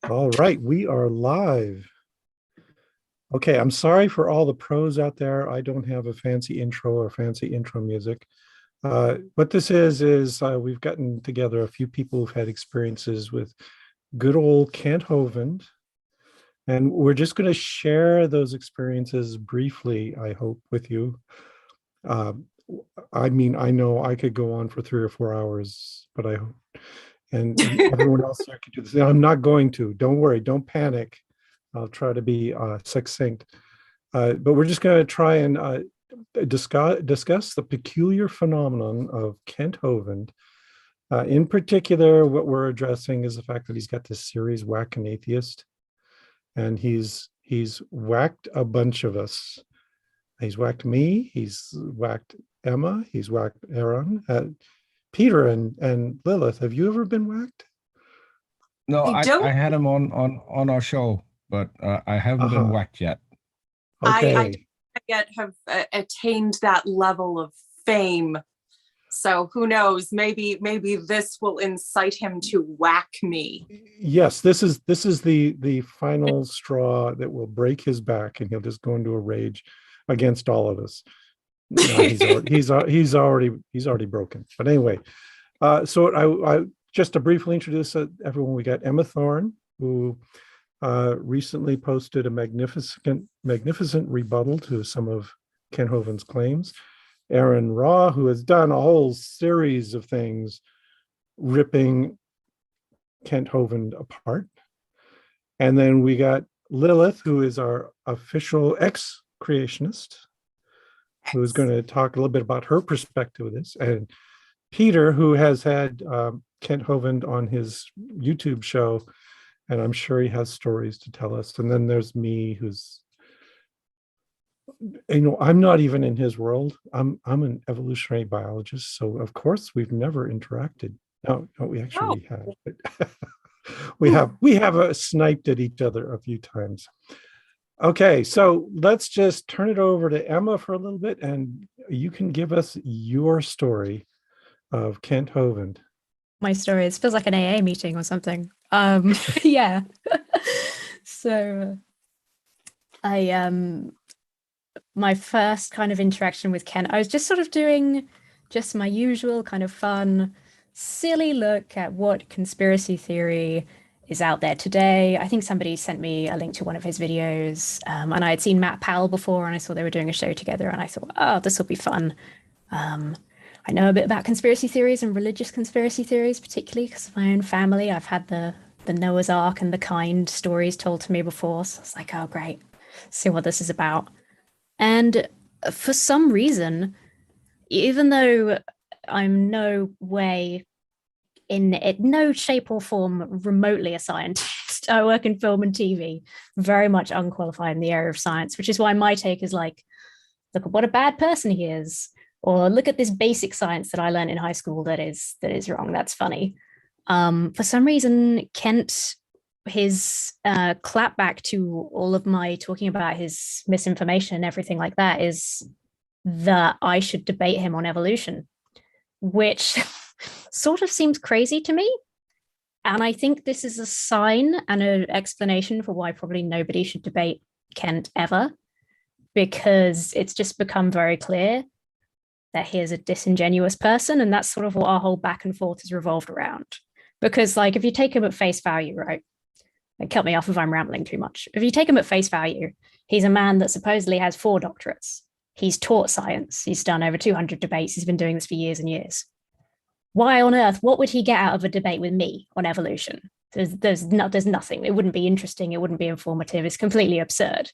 All right, we are live. Okay, I'm sorry for all the pros out there. I don't have a fancy intro or fancy intro music. What this is we've gotten together a few people who've had experiences with good old Kent Hovind, and we're just going to share those experiences briefly, I hope, with you. Uh, I mean, I know I could go on for 3 or 4 hours, but I hope, and everyone else here could do this. I'm not going to. Don't worry. Don't panic. I'll try to be succinct. But we're just going to try and discuss the peculiar phenomenon of Kent Hovind. In particular, what we're addressing is the fact that he's got this series, Whack-an-atheist, and he's whacked a bunch of us. He's whacked me. He's whacked Emma. He's whacked Aaron. Peter and Lilith, have you ever been whacked? No, I I don't. had him on our show, but I haven't been whacked yet. Okay. I yet have attained that level of fame. So who knows? Maybe this will incite him to whack me. Yes, this is the final straw that will break his back, and he'll just go into a rage against all of us. No, he's already broken. But anyway, so I just to briefly introduce everyone, we got Emma Thorne, who recently posted a magnificent rebuttal to some of Kent Hovind's claims. Aaron Raw, who has done a whole series of things ripping Kent Hovind apart. And then we got Lilith, who is our official ex-creationist, who is going to talk a little bit about her perspective of this. And Peter, who has had Kent Hovind on his YouTube show, and I'm sure he has stories to tell us. And then there's me, who's, I'm not even in his world. I'm an evolutionary biologist, so of course we've never interacted. No, we actually have. But we have sniped at each other a few times. Okay, so let's just turn it over to Emma for a little bit, and you can give us your story of Kent Hovind. My story, it feels like an AA meeting or something. Yeah. So my first kind of interaction with Kent, I was just sort of doing just my usual kind of fun, silly look at what conspiracy theory is out there today. I think somebody sent me a link to one of his videos, and I had seen Matt Powell before, and I saw they were doing a show together, and I thought, oh, this will be fun. I know a bit about conspiracy theories and religious conspiracy theories, particularly because of my own family. I've had the Noah's Ark and the Kind stories told to me before, so I was like, oh, great, see what this is about. And for some reason, even though I'm no way in no shape or form remotely a scientist, I work in film and TV, very much unqualified in the area of science, which is why my take is like, look at what a bad person he is, or look at this basic science that I learned in high school that is wrong. That's funny. For some reason, Kent, his clapback to all of my talking about his misinformation and everything like that is that I should debate him on evolution, which sort of seems crazy to me. And I think this is a sign and an explanation for why probably nobody should debate Kent ever, because it's just become very clear that he is a disingenuous person. And that's sort of what our whole back and forth is revolved around. Because like, if you take him at face value, right? Like, cut me off if I'm rambling too much. If you take him at face value, he's a man that supposedly has 4 doctorates. He's taught science. He's done over 200 debates. He's been doing this for years and years. Why on earth, what would he get out of a debate with me on evolution? There's nothing. It wouldn't be interesting. It wouldn't be informative. It's completely absurd.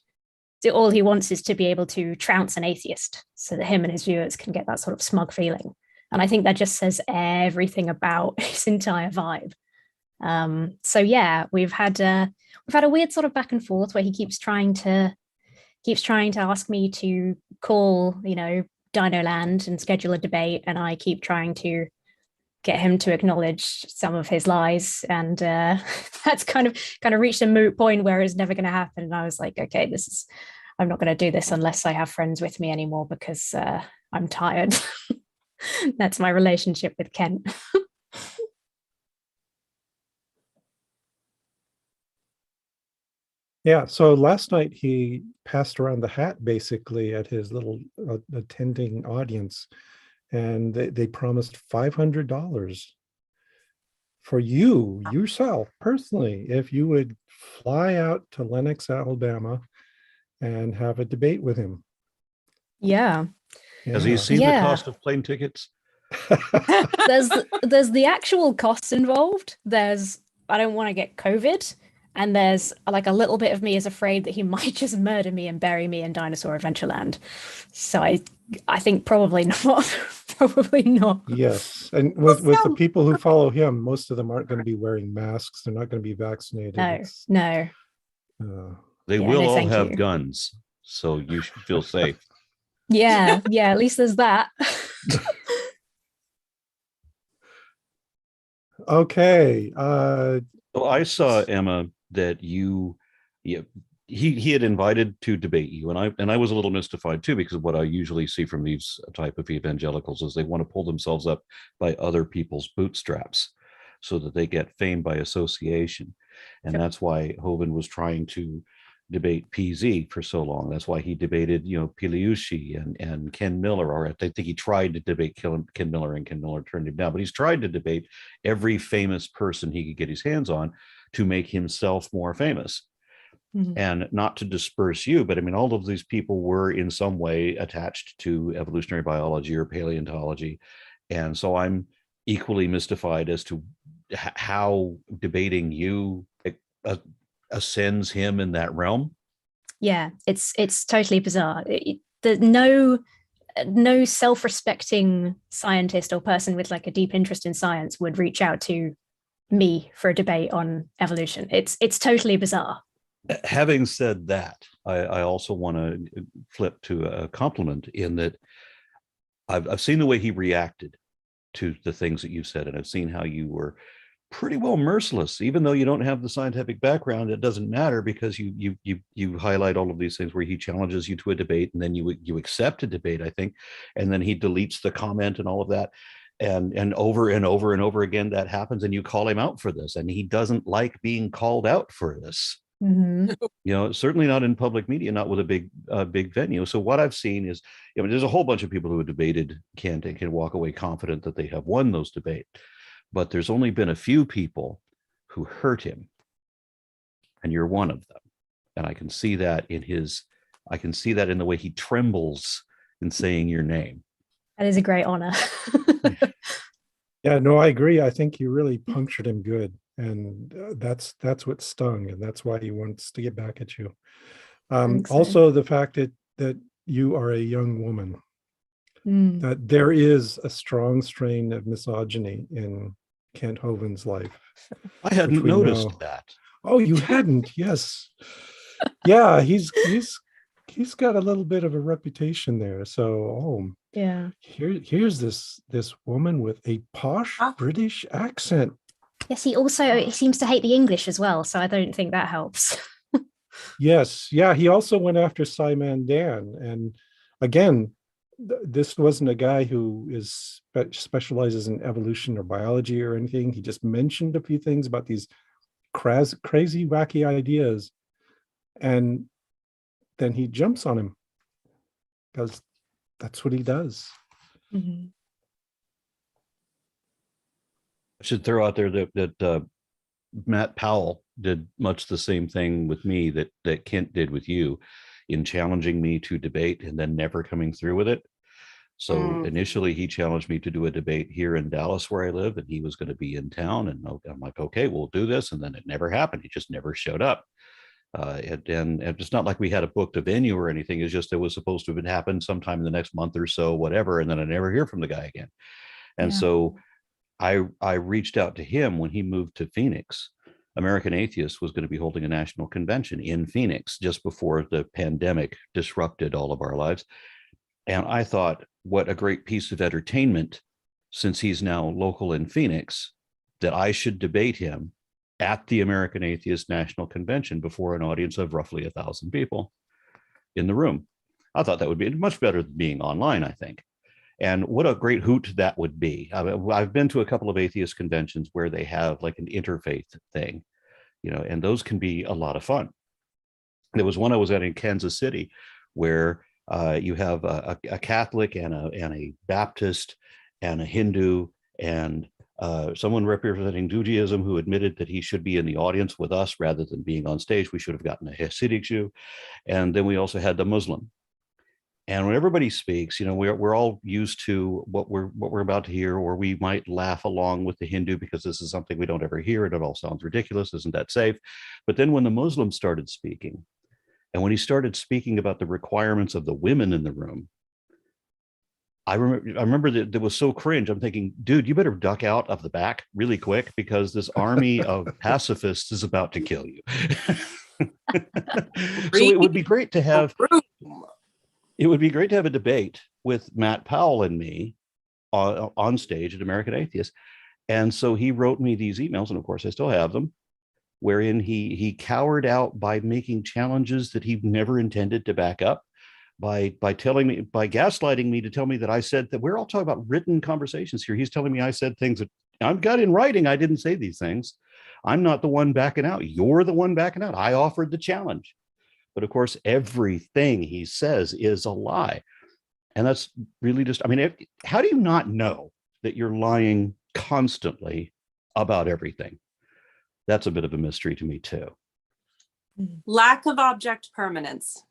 So all he wants is to be able to trounce an atheist so that him and his viewers can get that sort of smug feeling. And I think that just says everything about his entire vibe. So yeah, we've had a weird sort of back and forth where he keeps trying to ask me to call, Dino Land and schedule a debate, and I keep trying to get him to acknowledge some of his lies, and that's kind of reached a moot point where it's never going to happen. And I was like, okay, I'm not going to do this unless I have friends with me anymore, because I'm tired. That's my relationship with Kent. Yeah, so last night he passed around the hat basically at his little attending audience, and they promised $500 for you yourself personally if you would fly out to Lenox, Alabama, and have a debate with him. Yeah. Has he Yeah. seen the Yeah. cost of plane tickets? There's the actual costs involved. There's I don't want to get COVID, and there's like a little bit of me is afraid that he might just murder me and bury me in Dinosaur Adventureland. So I think probably not. Probably not. Yes, and with the So- people who follow him, most of them aren't going to be wearing masks. They're not going to be vaccinated. No, It's, no. They Yeah, will no, all thank have you. guns, so you should feel safe. Yeah, yeah, at least there's that. okay. So I saw, Emma, that he had invited to debate you, and I was a little mystified too, because what I usually see from these type of evangelicals is they want to pull themselves up by other people's bootstraps so that they get fame by association. And Sure. that's why Hovind was trying to debate PZ for so long. That's why he debated, Piliushi and Ken Miller. Or I think he tried to debate Ken Miller, and Ken Miller turned him down. But he's tried to debate every famous person he could get his hands on to make himself more famous. Mhm. And not to disperse you, but I mean, all of these people were in some way attached to evolutionary biology or paleontology. And so I'm equally mystified as to how debating you ascends him in that realm. Yeah, it's totally bizarre. There's no self-respecting scientist or person with like a deep interest in science would reach out to me for a debate on evolution. It's totally bizarre. Having said that, I also want to flip to a compliment in that I've seen the way he reacted to the things that you said, and I've seen how you were pretty well merciless, even though you don't have the scientific background. It doesn't matter, because you highlight all of these things where he challenges you to a debate, and then you accept a debate, I think, and then he deletes the comment and all of that, and over and over and over again that happens, and you call him out for this, and he doesn't like being called out for this. Mhm. Certainly not in public media, not with a big venue. So what I've seen is, there's a whole bunch of people who have debated can walk away confident that they have won those debates, but there's only been a few people who hurt him, and you're one of them. And I can see that in the way he trembles in saying your name. That is a great honor. Yeah, no, I agree. I think you really punctured him good, and that's what stung, and that's why he wants to get back at you. Thanks, man. Also, the fact that you are a young woman, Mm. that there is a strong strain of misogyny in Kent Hovind's life. I hadn't we noticed know. that. Oh, you hadn't? Yes. Yeah, he's got a little bit of a reputation there. So, Yeah. here's this woman with a posh British accent. Yes, he seems to hate the English as well, so I don't think that helps. Yes, yeah, he also went after Simon Dan, and again, this wasn't a guy who specializes in evolution or biology or anything. He just mentioned a few things about these crazy, wacky ideas, and then he jumps on him because that's what he does. Mhm. I should throw out there that Matt Powell did much the same thing with me that Kent did with you, in challenging me to debate and then never coming through with it. So initially he challenged me to do a debate here in Dallas where I live, and he was going to be in town, and I'm like, okay, we'll do this. And then it never happened. He just never showed up. And it's not like we had a booked a venue or anything. It's just it was supposed to have happened sometime in the next month or so, whatever. And then I never hear from the guy again. And Yeah. so I reached out to him when he moved to Phoenix. American Atheist was going to be holding a national convention in Phoenix just before the pandemic disrupted all of our lives. And I thought, what a great piece of entertainment, since he's now local in Phoenix, that I should debate him at the American Atheist National Convention before an audience of roughly 1,000 people in the room. I thought that would be much better than being online, I think. And what a great hoot that would be. I've been to a couple of atheist conventions where they have like an interfaith thing, and those can be a lot of fun. There was one I was at in Kansas City where you have a Catholic and a Baptist and a Hindu and someone representing Judaism who admitted that he should be in the audience with us rather than being on stage. We should have gotten a Hasidic Jew. And then we also had the Muslim. And when everybody speaks, you know, we're all used to what we're about to hear, or we might laugh along with the Hindu because this is something we don't ever hear and it all sounds ridiculous. Isn't that safe? But then when the Muslim started speaking, and when he started speaking about the requirements of the women in the room, I remember that was so cringe. I'm thinking, dude, you better duck out of the back really quick because this army of pacifists is about to kill you. So it would be great to have a debate with Matt Powell and me on stage at American Atheist. And so he wrote me these emails, and of course I still have them, wherein he cowered out by making challenges that he never intended to back up, by gaslighting me to tell me that I said that we're all talking about written conversations here. He's telling me I said things that I've got in writing. I didn't say these things. I'm not the one backing out. You're the one backing out. I offered the challenge. But of course, everything he says is a lie. And that's really just, I mean, how do you not know that you're lying constantly about everything? That's a bit of a mystery to me too. Lack of object permanence.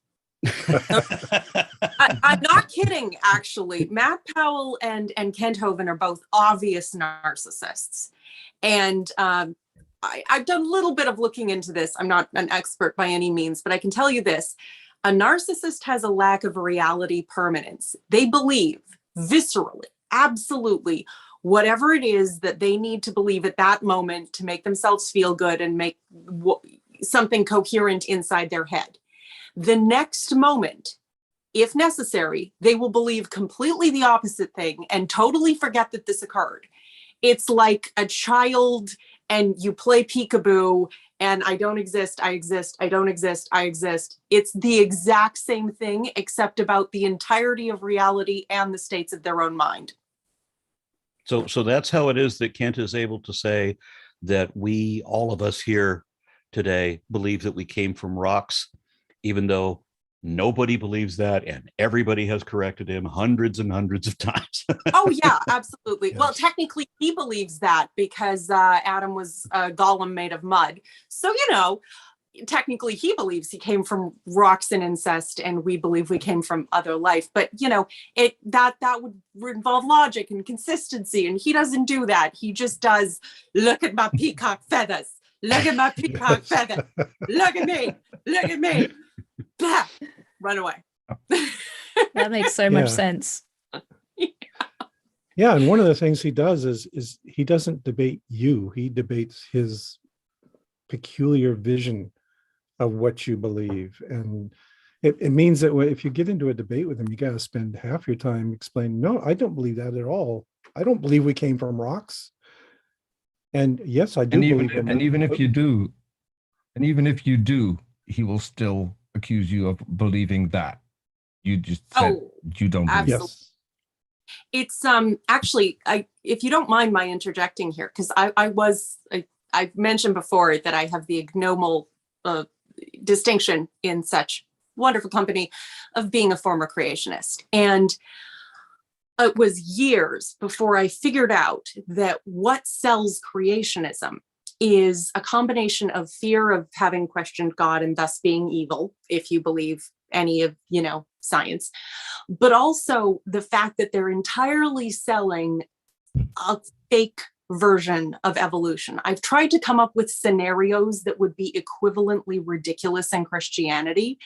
I'm not kidding, actually. Matt Powell and Kent Hovind are both obvious narcissists. And I've done a little bit of looking into this. I'm not an expert by any means, but I can tell you this. A narcissist has a lack of reality permanence. They believe viscerally, absolutely, whatever it is that they need to believe at that moment to make themselves feel good and make something coherent inside their head. The next moment, if necessary, they will believe completely the opposite thing and totally forget that this occurred. It's like a child and you play peekaboo and I don't exist, I exist, I don't exist, I exist. It's the exact same thing, except about the entirety of reality and the states of their own mind. So that's how it is that Kent is able to say that we, all of us here today, believe that we came from rocks, even though nobody believes that, and everybody has corrected him hundreds and hundreds of times. Oh yeah, absolutely. Yes. Well, technically he believes that because Adam was a golem made of mud. So, you know, technically he believes he came from rocks and incest, and we believe we came from other life. But, you know, that would involve logic and consistency, and he doesn't do that. He just does, look at my peacock feathers. Look at my peacock feathers. Look at me. Look at me. Blah. Run away. That makes so much sense. Yeah, and one of the things he does is he doesn't debate you. He debates his peculiar vision of what you believe. And it means that if you get into a debate with him, you got to spend half your time explaining, no, I don't believe that at all. I don't believe we came from rocks. And yes, I do believe him. And even if you do, he will still accuse you of believing that. You just said you don't believe. Absolutely. Yes. It's actually, if you don't mind my interjecting here, because I've mentioned before that I have the ignoble distinction in such wonderful company of being a former creationist. And it was years before I figured out that what sells creationism is a combination of fear of having questioned God and thus being evil, if you believe any of, you know, science, but also the fact that they're entirely selling a fake version of evolution. I've tried to come up with scenarios that would be equivalently ridiculous in Christianity.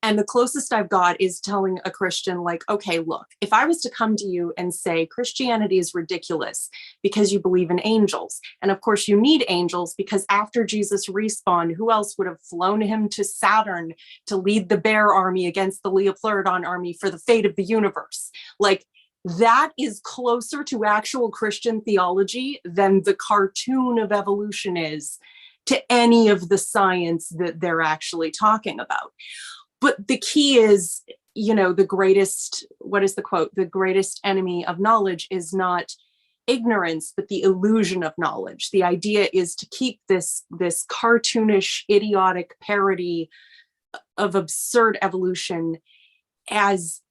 And the closest I've got is telling a Christian, like, okay, look, if I was to come to you and say Christianity is ridiculous because you believe in angels, and of course you need angels because after Jesus respawned, who else would have flown him to Saturn to lead the bear army against the Leopleurodon army for the fate of the universe? Like, that is closer to actual Christian theology than the cartoon of evolution is to any of the science that they're actually talking about. But the key is, you know, the greatest, what is the quote? The greatest enemy of knowledge is not ignorance, but the illusion of knowledge. The idea is to keep this cartoonish, idiotic parody of absurd evolution as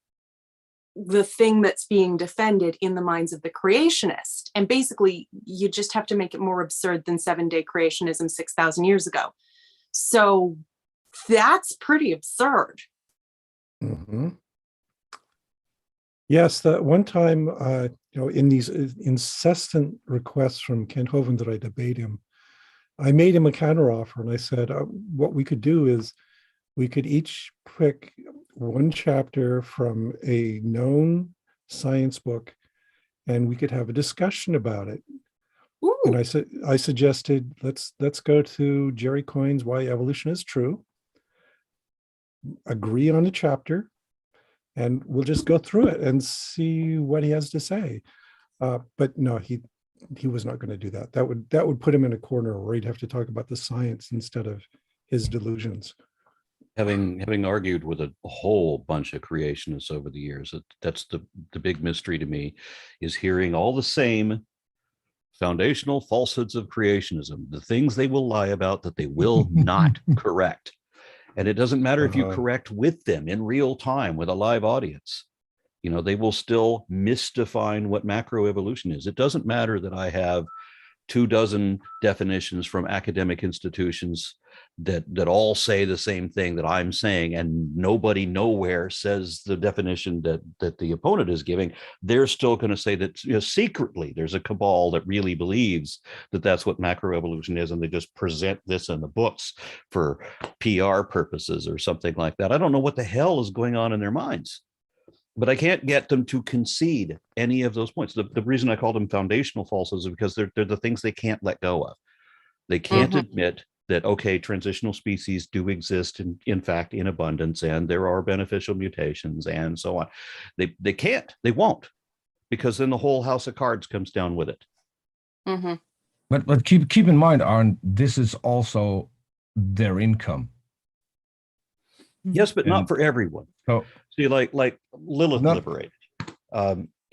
the thing that's being defended in the minds of the creationist. And basically, you just have to make it more absurd than 7-day creationism 6,000 years ago. So that's pretty absurd. Mhm. Yes, that one time, in these incessant requests from Ken Hovind that I debate him, I made him a counteroffer, and I said, what we could do is we could each pick one chapter from a known science book, and we could have a discussion about it. Ooh. And I suggested let's go to Jerry Coyne's Why Evolution is True, agree on a chapter, and we'll just go through it and see what he has to say. But no, he was not going to do that. That would put him in a corner where he'd have to talk about the science instead of his delusions. Having argued with a whole bunch of creationists over the years, that's the big mystery to me, is hearing all the same foundational falsehoods of creationism, the things they will lie about that they will not correct. And it doesn't matter if you correct with them in real time with a live audience. They will still misdefine what macroevolution is. It doesn't matter that I have 24 definitions from academic institutions that all say the same thing that I'm saying, and nobody nowhere says the definition that the opponent is giving. They're still going to say that secretly there's a cabal that really believes that that's what macroevolution is, and they just present this in the books for PR purposes or something like that. I don't know what the hell is going on in their minds, but I can't get them to concede any of those points. The reason I call them foundational falsehoods is because they're the things they can't let go of. They can't admit that, okay, transitional species do exist in fact in abundance, and there are beneficial mutations and so on. They can't, they won't, because then the whole house of cards comes down with it. Mm-hmm. But keep in mind, Aaron, this is also their income. Yes, but not for everyone. So, see, like Lilith liberated.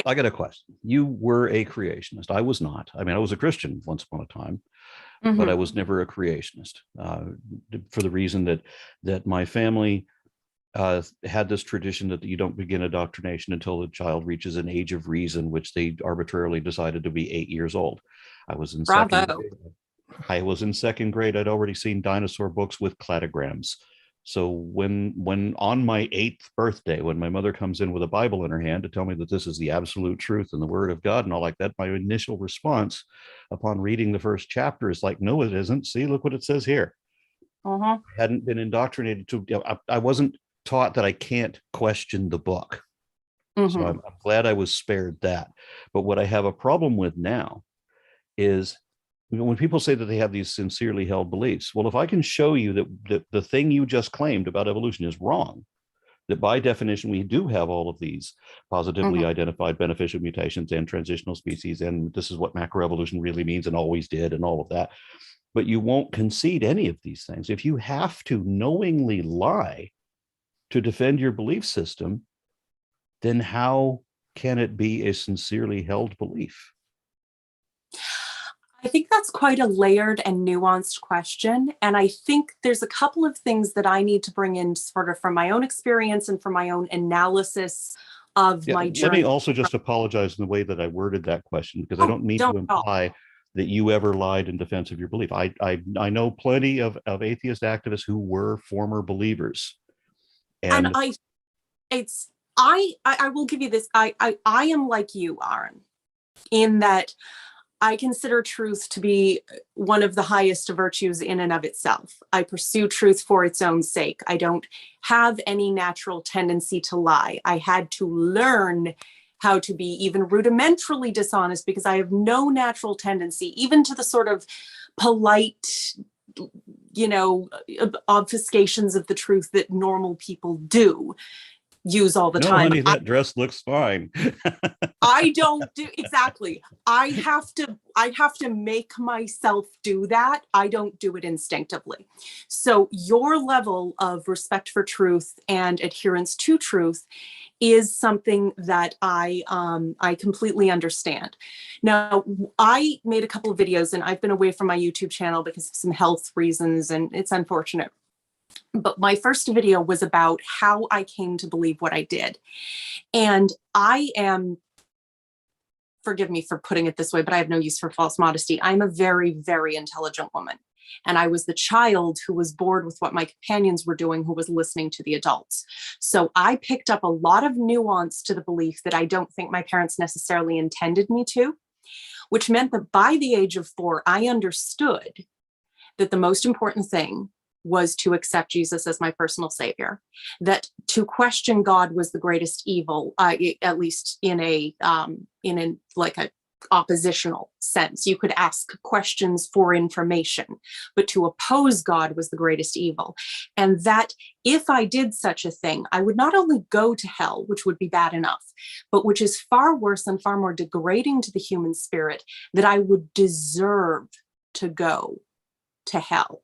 I got a question. You were a creationist. I was not. I mean, I was a Christian once upon a time, but I was never a creationist, for the reason that my family had this tradition that you don't begin indoctrination until the child reaches an age of reason, which they arbitrarily decided to be 8 years old. I was in second grade. I'd already seen dinosaur books with cladograms. So when on my 8th birthday, when my mother comes in with a Bible in her hand to tell me that this is the absolute truth and the word of God and all like that, my initial response upon reading the first chapter is like, no, it isn't. See, look what it says here. I hadn't been indoctrinated I wasn't taught that I can't question the book. So I'm glad I was spared that. But what I have a problem with now is, when people say that they have these sincerely held beliefs, well, if I can show you that the thing you just claimed about evolution is wrong, that by definition we do have all of these positively identified beneficial mutations and transitional species, and this is what macroevolution really means and always did and all of that, but you won't concede any of these things. If you have to knowingly lie to defend your belief system, then how can it be a sincerely held belief? I think that's quite a layered and nuanced question. And I think there's a couple of things that I need to bring in sort of from my own experience and from my own analysis of my journey. Let me also just apologize in the way that I worded that question, because I don't mean to imply that you ever lied in defense of your belief. I know plenty of atheist activists who were former believers. And I will give you this. I am like you, Aaron, in that I consider truth to be one of the highest virtues in and of itself. I pursue truth for its own sake. I don't have any natural tendency to lie. I had to learn how to be even rudimentarily dishonest because I have no natural tendency, even to the sort of polite, obfuscations of the truth that normal people do use all the time. Honey, that dress looks fine. I don't do exactly. I have to make myself do that. I don't do it instinctively. So your level of respect for truth and adherence to truth is something that I completely understand. Now, I made a couple of videos and I've been away from my YouTube channel because of some health reasons, and it's unfortunate. But my first video was about how I came to believe what I did. And I am, forgive me for putting it this way, but I have no use for false modesty. I'm a very, very intelligent woman. And I was the child who was bored with what my companions were doing, who was listening to the adults. So I picked up a lot of nuance to the belief that I don't think my parents necessarily intended me to, which meant that by the age of 4, I understood that the most important thing was to accept Jesus as my personal savior, that to question God was the greatest evil, at least in a like a oppositional sense. You could ask questions for information, but to oppose God was the greatest evil. And that if I did such a thing, I would not only go to hell, which would be bad enough, but which is far worse and far more degrading to the human spirit, that I would deserve to go to hell.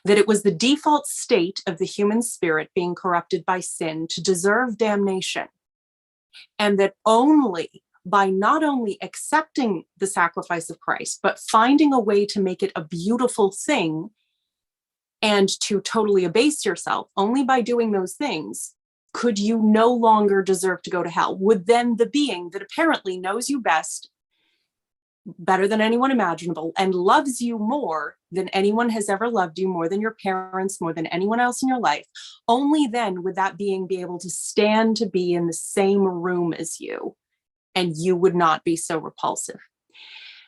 That it was the default state of the human spirit being corrupted by sin to deserve damnation. And that only by not only accepting the sacrifice of Christ, but finding a way to make it a beautiful thing and to totally abase yourself, only by doing those things could you no longer deserve to go to hell. Would then the being that apparently knows you best, better than anyone imaginable, and loves you more than anyone has ever loved you, more than your parents, more than anyone else in your life, only then would that being be able to stand to be in the same room as you, and you would not be so repulsive.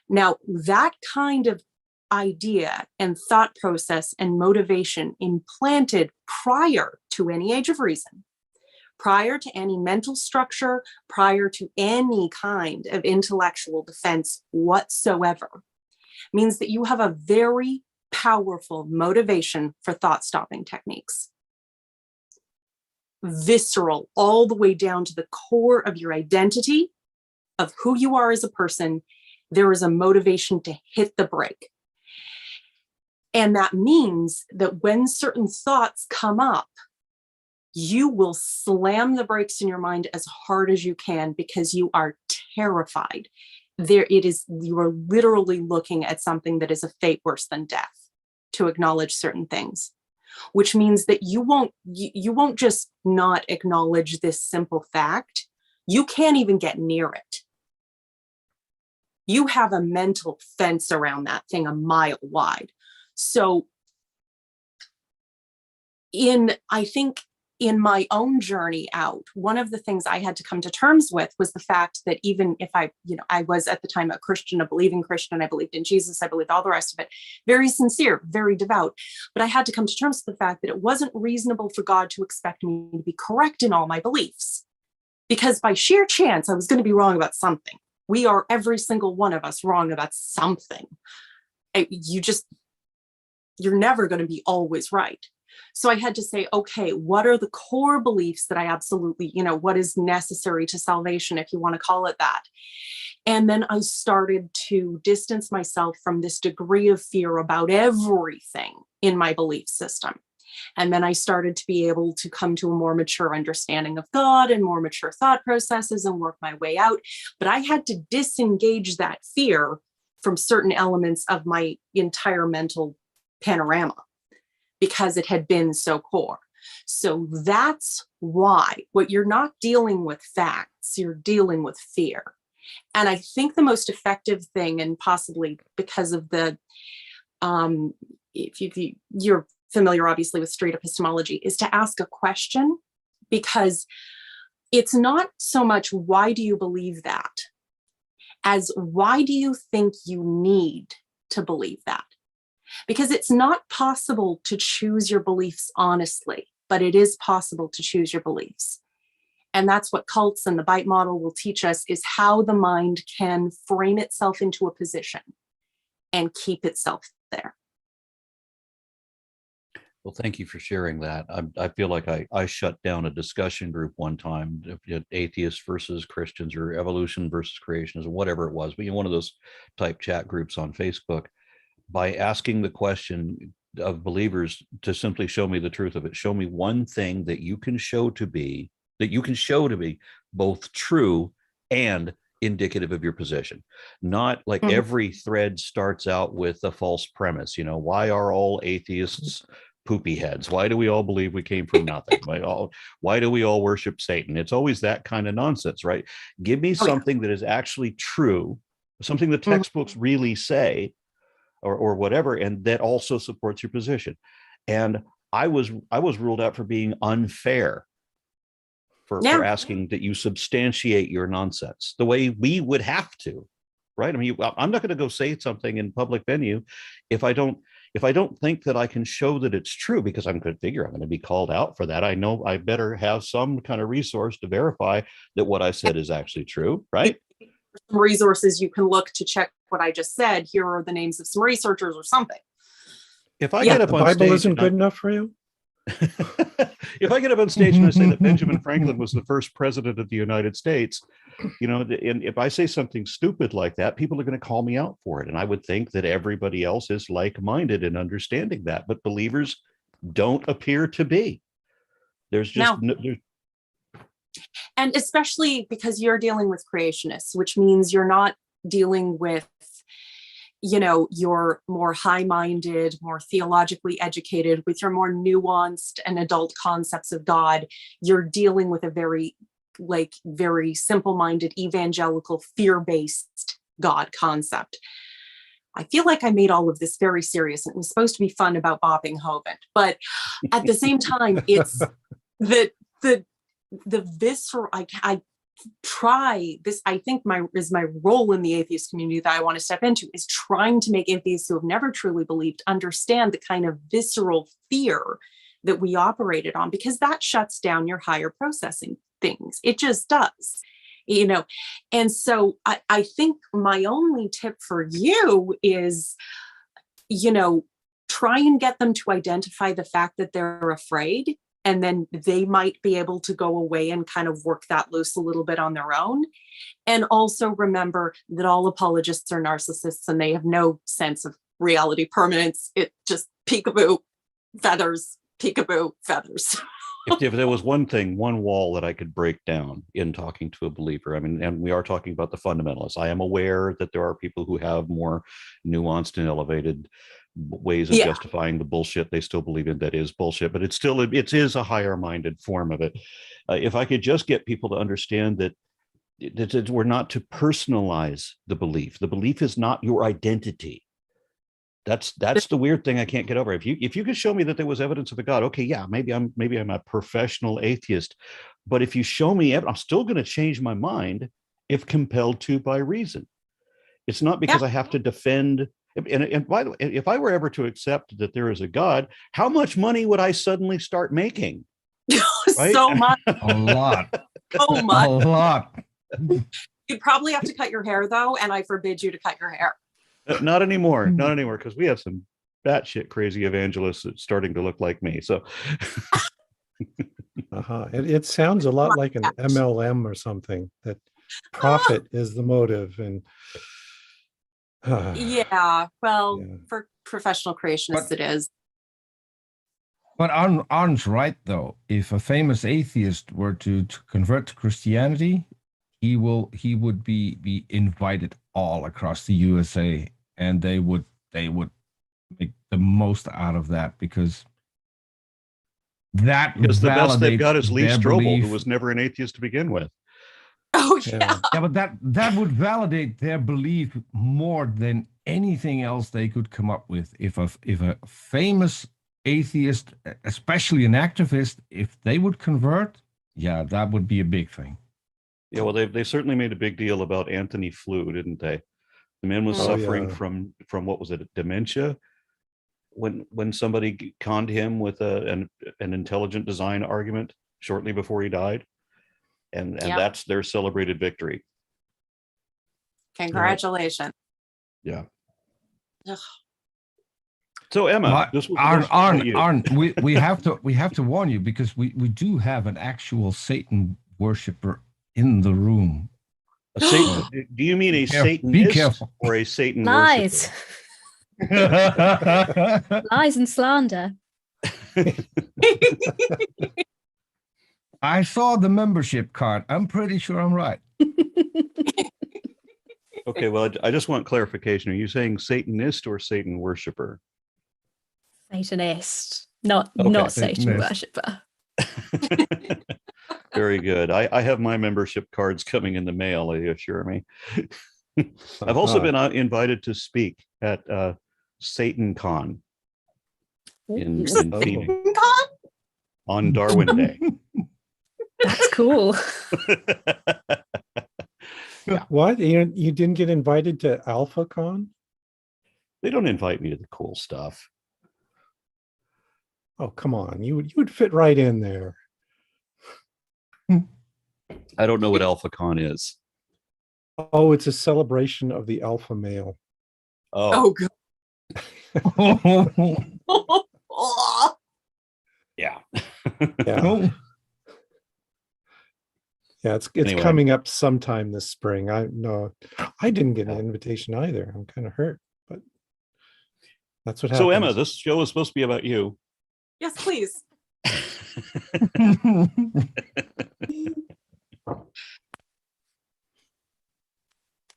Now, that kind of idea and thought process and motivation implanted prior to any age of reason, prior to any mental structure, prior to any kind of intellectual defense whatsoever, means that you have a very powerful motivation for thought-stopping techniques. Visceral, all the way down to the core of your identity, of who you are as a person, there is a motivation to hit the brake. And that means that when certain thoughts come up, you will slam the brakes in your mind as hard as you can because you are terrified. You are literally looking at something that is a fate worse than death to acknowledge certain things, which means that you won't just not acknowledge this simple fact. You can't even get near it. You have a mental fence around that thing a mile wide. So I think in my own journey out, one of the things I had to come to terms with was the fact that even if I was at the time a Christian, a believing Christian, I believed in Jesus, I believed all the rest of it, very sincere, very devout. But I had to come to terms with the fact that it wasn't reasonable for God to expect me to be correct in all my beliefs, because by sheer chance, I was going to be wrong about something. We are, every single one of us, wrong about something. You're never going to be always right. So I had to say, okay, what are the core beliefs that I absolutely, what is necessary to salvation, if you want to call it that? And then I started to distance myself from this degree of fear about everything in my belief system. And then I started to be able to come to a more mature understanding of God and more mature thought processes and work my way out. But I had to disengage that fear from certain elements of my entire mental panorama, because it had been so core. So that's why what you're not dealing with facts, you're dealing with fear. And I think the most effective thing, and possibly because of the, if you're familiar obviously with straight epistemology, is to ask a question, because it's not so much why do you believe that, as why do you think you need to believe that? Because it's not possible to choose your beliefs honestly, but it is possible to choose your beliefs. And that's what cults and the bite model will teach us, is how the mind can frame itself into a position and keep itself there. Well, thank you for sharing that. I feel like I shut down a discussion group one time, atheists versus Christians, or evolution versus creationism, whatever it was, but one of those type chat groups on Facebook, by asking the question of believers to simply show me the truth of it. Show me one thing that you can show to be both true and indicative of your position. Not like every thread starts out with a false premise. Why are all atheists poopy heads? Why do we all believe we came from nothing? Why do we all worship Satan? It's always that kind of nonsense, right? Give me something that is actually true, something the textbooks really say, or whatever, and that also supports your position. And I was ruled out for being unfair, for asking that you substantiate your nonsense the way we would have to, right? I mean, I'm not going to go say something in public venue if I don't think that I can show that it's true, because I'm going to figure I'm going to be called out for that. I know I better have some kind of resource to verify that what I said is actually true, right? Some resources you can look to check what I just said. Here are the names of some researchers or something. If I get up The on Bible stage, isn't good enough for you? if I get up on stage and I say that Benjamin Franklin was the first president of the United States, and if I say something stupid like that, people are going to call me out for it. And I would think that everybody else is like-minded in understanding that, but believers don't appear to be. There's just and especially because you're dealing with creationists, which means you're not dealing with, your more high-minded, more theologically educated, with your more nuanced and adult concepts of God. You're dealing with a very simple-minded, evangelical, fear-based God concept. I feel like I made all of this very serious. It was supposed to be fun about bopping Hovind, but at the same time, it's the visceral. I try this. I think my role in the atheist community that I want to step into is trying to make atheists who have never truly believed understand the kind of visceral fear that we operated on, because that shuts down your higher processing things. It just does, and so I think my only tip for you is, try and get them to identify the fact that they're afraid, and then they might be able to go away and kind of work that loose a little bit on their own. And also remember that all apologists are narcissists and they have no sense of reality permanence. It just peekaboo, feathers, peekaboo, feathers. If there was one wall that I could break down in talking to a believer, I mean, and we are talking about the fundamentalists. I am aware that there are people who have more nuanced and elevated ways of justifying the bullshit they still believe in that is bullshit, but it is a higher minded form of it. If I could just get people to understand that we're not to personalize the belief. The belief is not your identity. That's the weird thing I can't get over. If you could show me that there was evidence of a God, okay, yeah, maybe I'm a professional atheist, but if you show me, I'm still going to change my mind if compelled to by reason. It's not because I have to defend. And by the way, if I were ever to accept that there is a God, how much money would I suddenly start making? Right? So much. A lot. So much. A lot. You'd probably have to cut your hair though, and I forbid you to cut your hair. Not anymore, because we have some batshit crazy evangelists that's starting to look like me. So It sounds a lot like an MLM or something, that profit is the motive. And for professional creationists, it is. But Arn's right, though. If a famous atheist were to convert to Christianity, he would be invited all across the USA, and they would make the most out of that, because the best they've got is Lee Strobel, who was never an atheist to begin with. Oh yeah. Yeah, but that would validate their belief more than anything else they could come up with. If a famous atheist, especially an activist, if they would convert, that would be a big thing. Yeah, well, they certainly made a big deal about Anthony Flew, didn't they? The man was suffering from what was it, dementia? When somebody conned him with an intelligent design argument shortly before he died, and that's their celebrated victory. Congratulations. Yeah. Ugh. So Emma, Arn, we have to warn you, because we do have an actual Satan worshiper in the room. A Satan? Do you mean a Satanist or a Satan Lies. worshiper? Lies and slander. I saw the membership card. I'm pretty sure I'm right. Okay, well, I just want clarification. Are you saying Satanist or Satan worshiper? Satanist. Not Okay. Satan Nice. worshiper. Very good. I have my membership cards coming in the mail, they assure me. I've also been invited to speak at Satan Con in Ooh, Phoenix Con? on Darwin Day. that's cool. What? You didn't get invited to AlphaCon? They don't invite me to the cool stuff. Oh, come on. You would fit right in there. I don't know what AlphaCon is. Oh, it's a celebration of the alpha male. Oh, Oh, God. yeah. Yeah. Yeah, it's Anyway. coming up sometime this spring. I didn't get an invitation either. I'm kind of hurt, but that's what happens. So Emma, this show is supposed to be about you. Yes, please.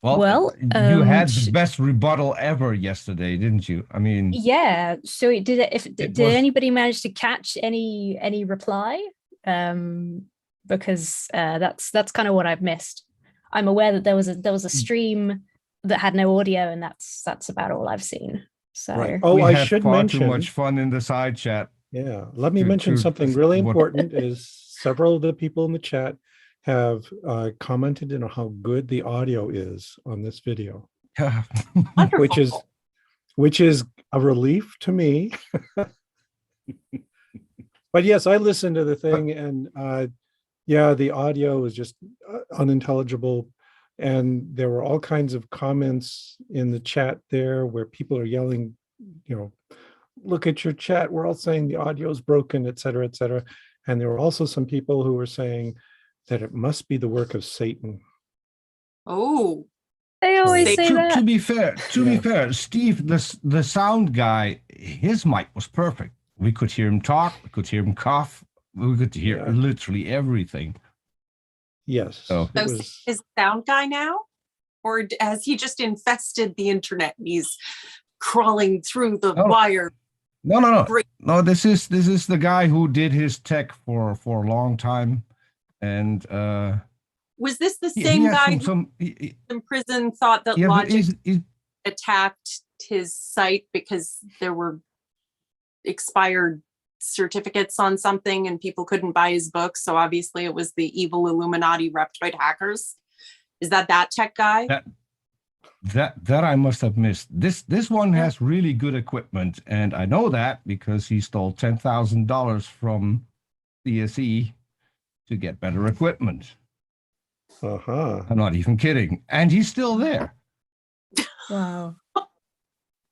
Well, you had the sh- best rebuttal ever yesterday, didn't you? I mean, yeah. So did was- anybody manage to catch any reply? Because that's kind of what I've missed. I'm aware that there was a stream that had no audio, and that's about all I've seen. So Right. Oh, we I had should far mention. too much fun in the side chat. Yeah, let me to- mention to- something really what- important is several of the people in the chat have commented on how good the audio is on this video, Wonderful. which is a relief to me. But yes, I listened to the thing, and yeah, the audio was just unintelligible. And there were all kinds of comments in the chat there where people are yelling, look at your chat. We're all saying the audio is broken, et cetera, et cetera. And there were also some people who were saying that it must be the work of Satan. Oh, they always say to that. be fair, Steve, the sound guy, his mic was perfect. We could hear him talk, we could hear him cough, we could hear Yeah. literally everything. Yes, Oh. it so was. is sound guy now? Or has he just infested the internet and he's crawling through the Oh. wire? No. Great. No, this is the guy who did his tech for a long time. And Was this the he same has guy some who in prison thought that yeah, but Logic he's- attacked his site because there were expired certificates on something and people couldn't buy his book? So obviously it was the evil Illuminati reptoid hackers. Is that tech guy? that I must have missed. This one has really good equipment, and I know that because he stole $10,000 from CSE to get better equipment. Uh-huh. I'm not even kidding, and he's still there. Wow.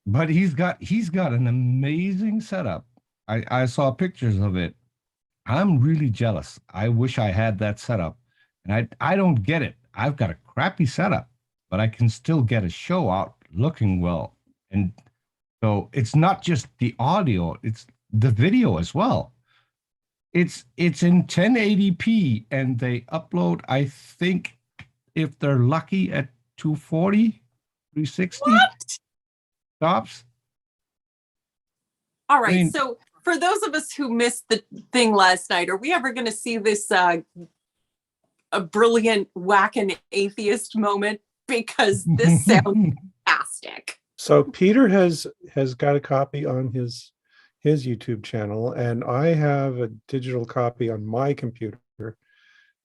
But he's got an amazing setup. I saw pictures of it. I'm really jealous. I wish I had that setup, and I don't get it. I've got a crappy setup, but I can still get a show out looking well. And so it's not just the audio, it's the video as well. It's in 1080p, and they upload, I think, if they're lucky, at 240, 360 tops. All right. I mean- So for those of us who missed the thing last night, are we ever going to see this a brilliant whack-an-atheist moment? Because this sounds fantastic. So Peter has got a copy on his YouTube channel, and I have a digital copy on my computer.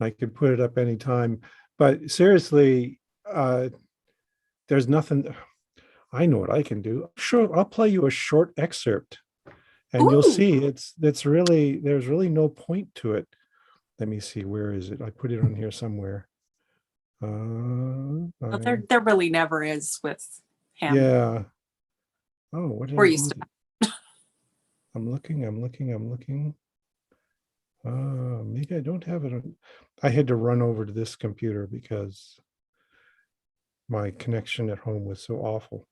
I could put it up anytime. But seriously, there's nothing. I know what I can do. Sure, I'll play you a short excerpt, and you'll Ooh. see there's really no point to it. Let me see, where is it? I put it on here somewhere. Well, there really never is with him. Yeah. Oh, what did Or I used do? I'm looking. Maybe I don't have it on. I had to run over to this computer because my connection at home was so awful.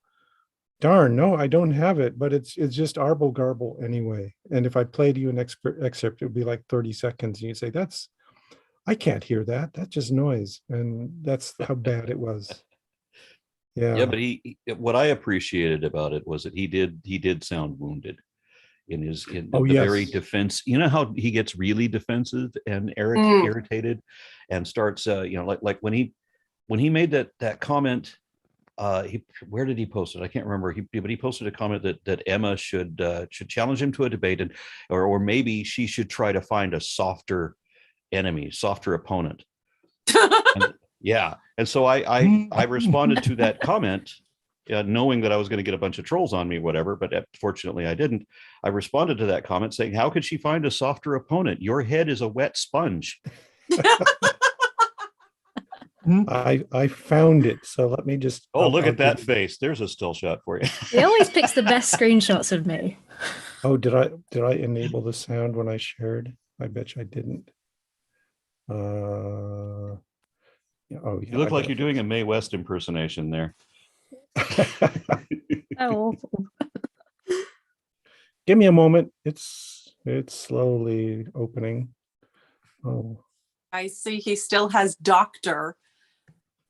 Darn, no, I don't have it, but it's just arble garble anyway. And if I played you an excerpt, it would be like 30 seconds. And you say, I can't hear that. That's just noise. And that's how bad it was. Yeah. Yeah, but what I appreciated about it was that he did sound wounded. in Oh, the very yes. defense. You know how he gets really defensive and irritated and starts, like when he made that comment. Where did he post it? I can't remember. But he posted a comment that Emma should challenge him to a debate, or maybe she should try to find a softer enemy, softer opponent. And so I responded to that comment, knowing that I was going to get a bunch of trolls on me, whatever. But fortunately, I didn't. I responded to that comment saying, "How could she find a softer opponent? Your head is a wet sponge." I found it. So let me just. Oh, look I'll at that give- face. There's a still shot for you. He always picks the best screenshots of me. Oh, did I enable the sound when I shared? I bet you I didn't. Yeah, oh yeah. You look I like got you're doing a Mae West impersonation there. it. Oh, awful. Give me a moment. It's slowly opening. Oh, I see he still has doctor.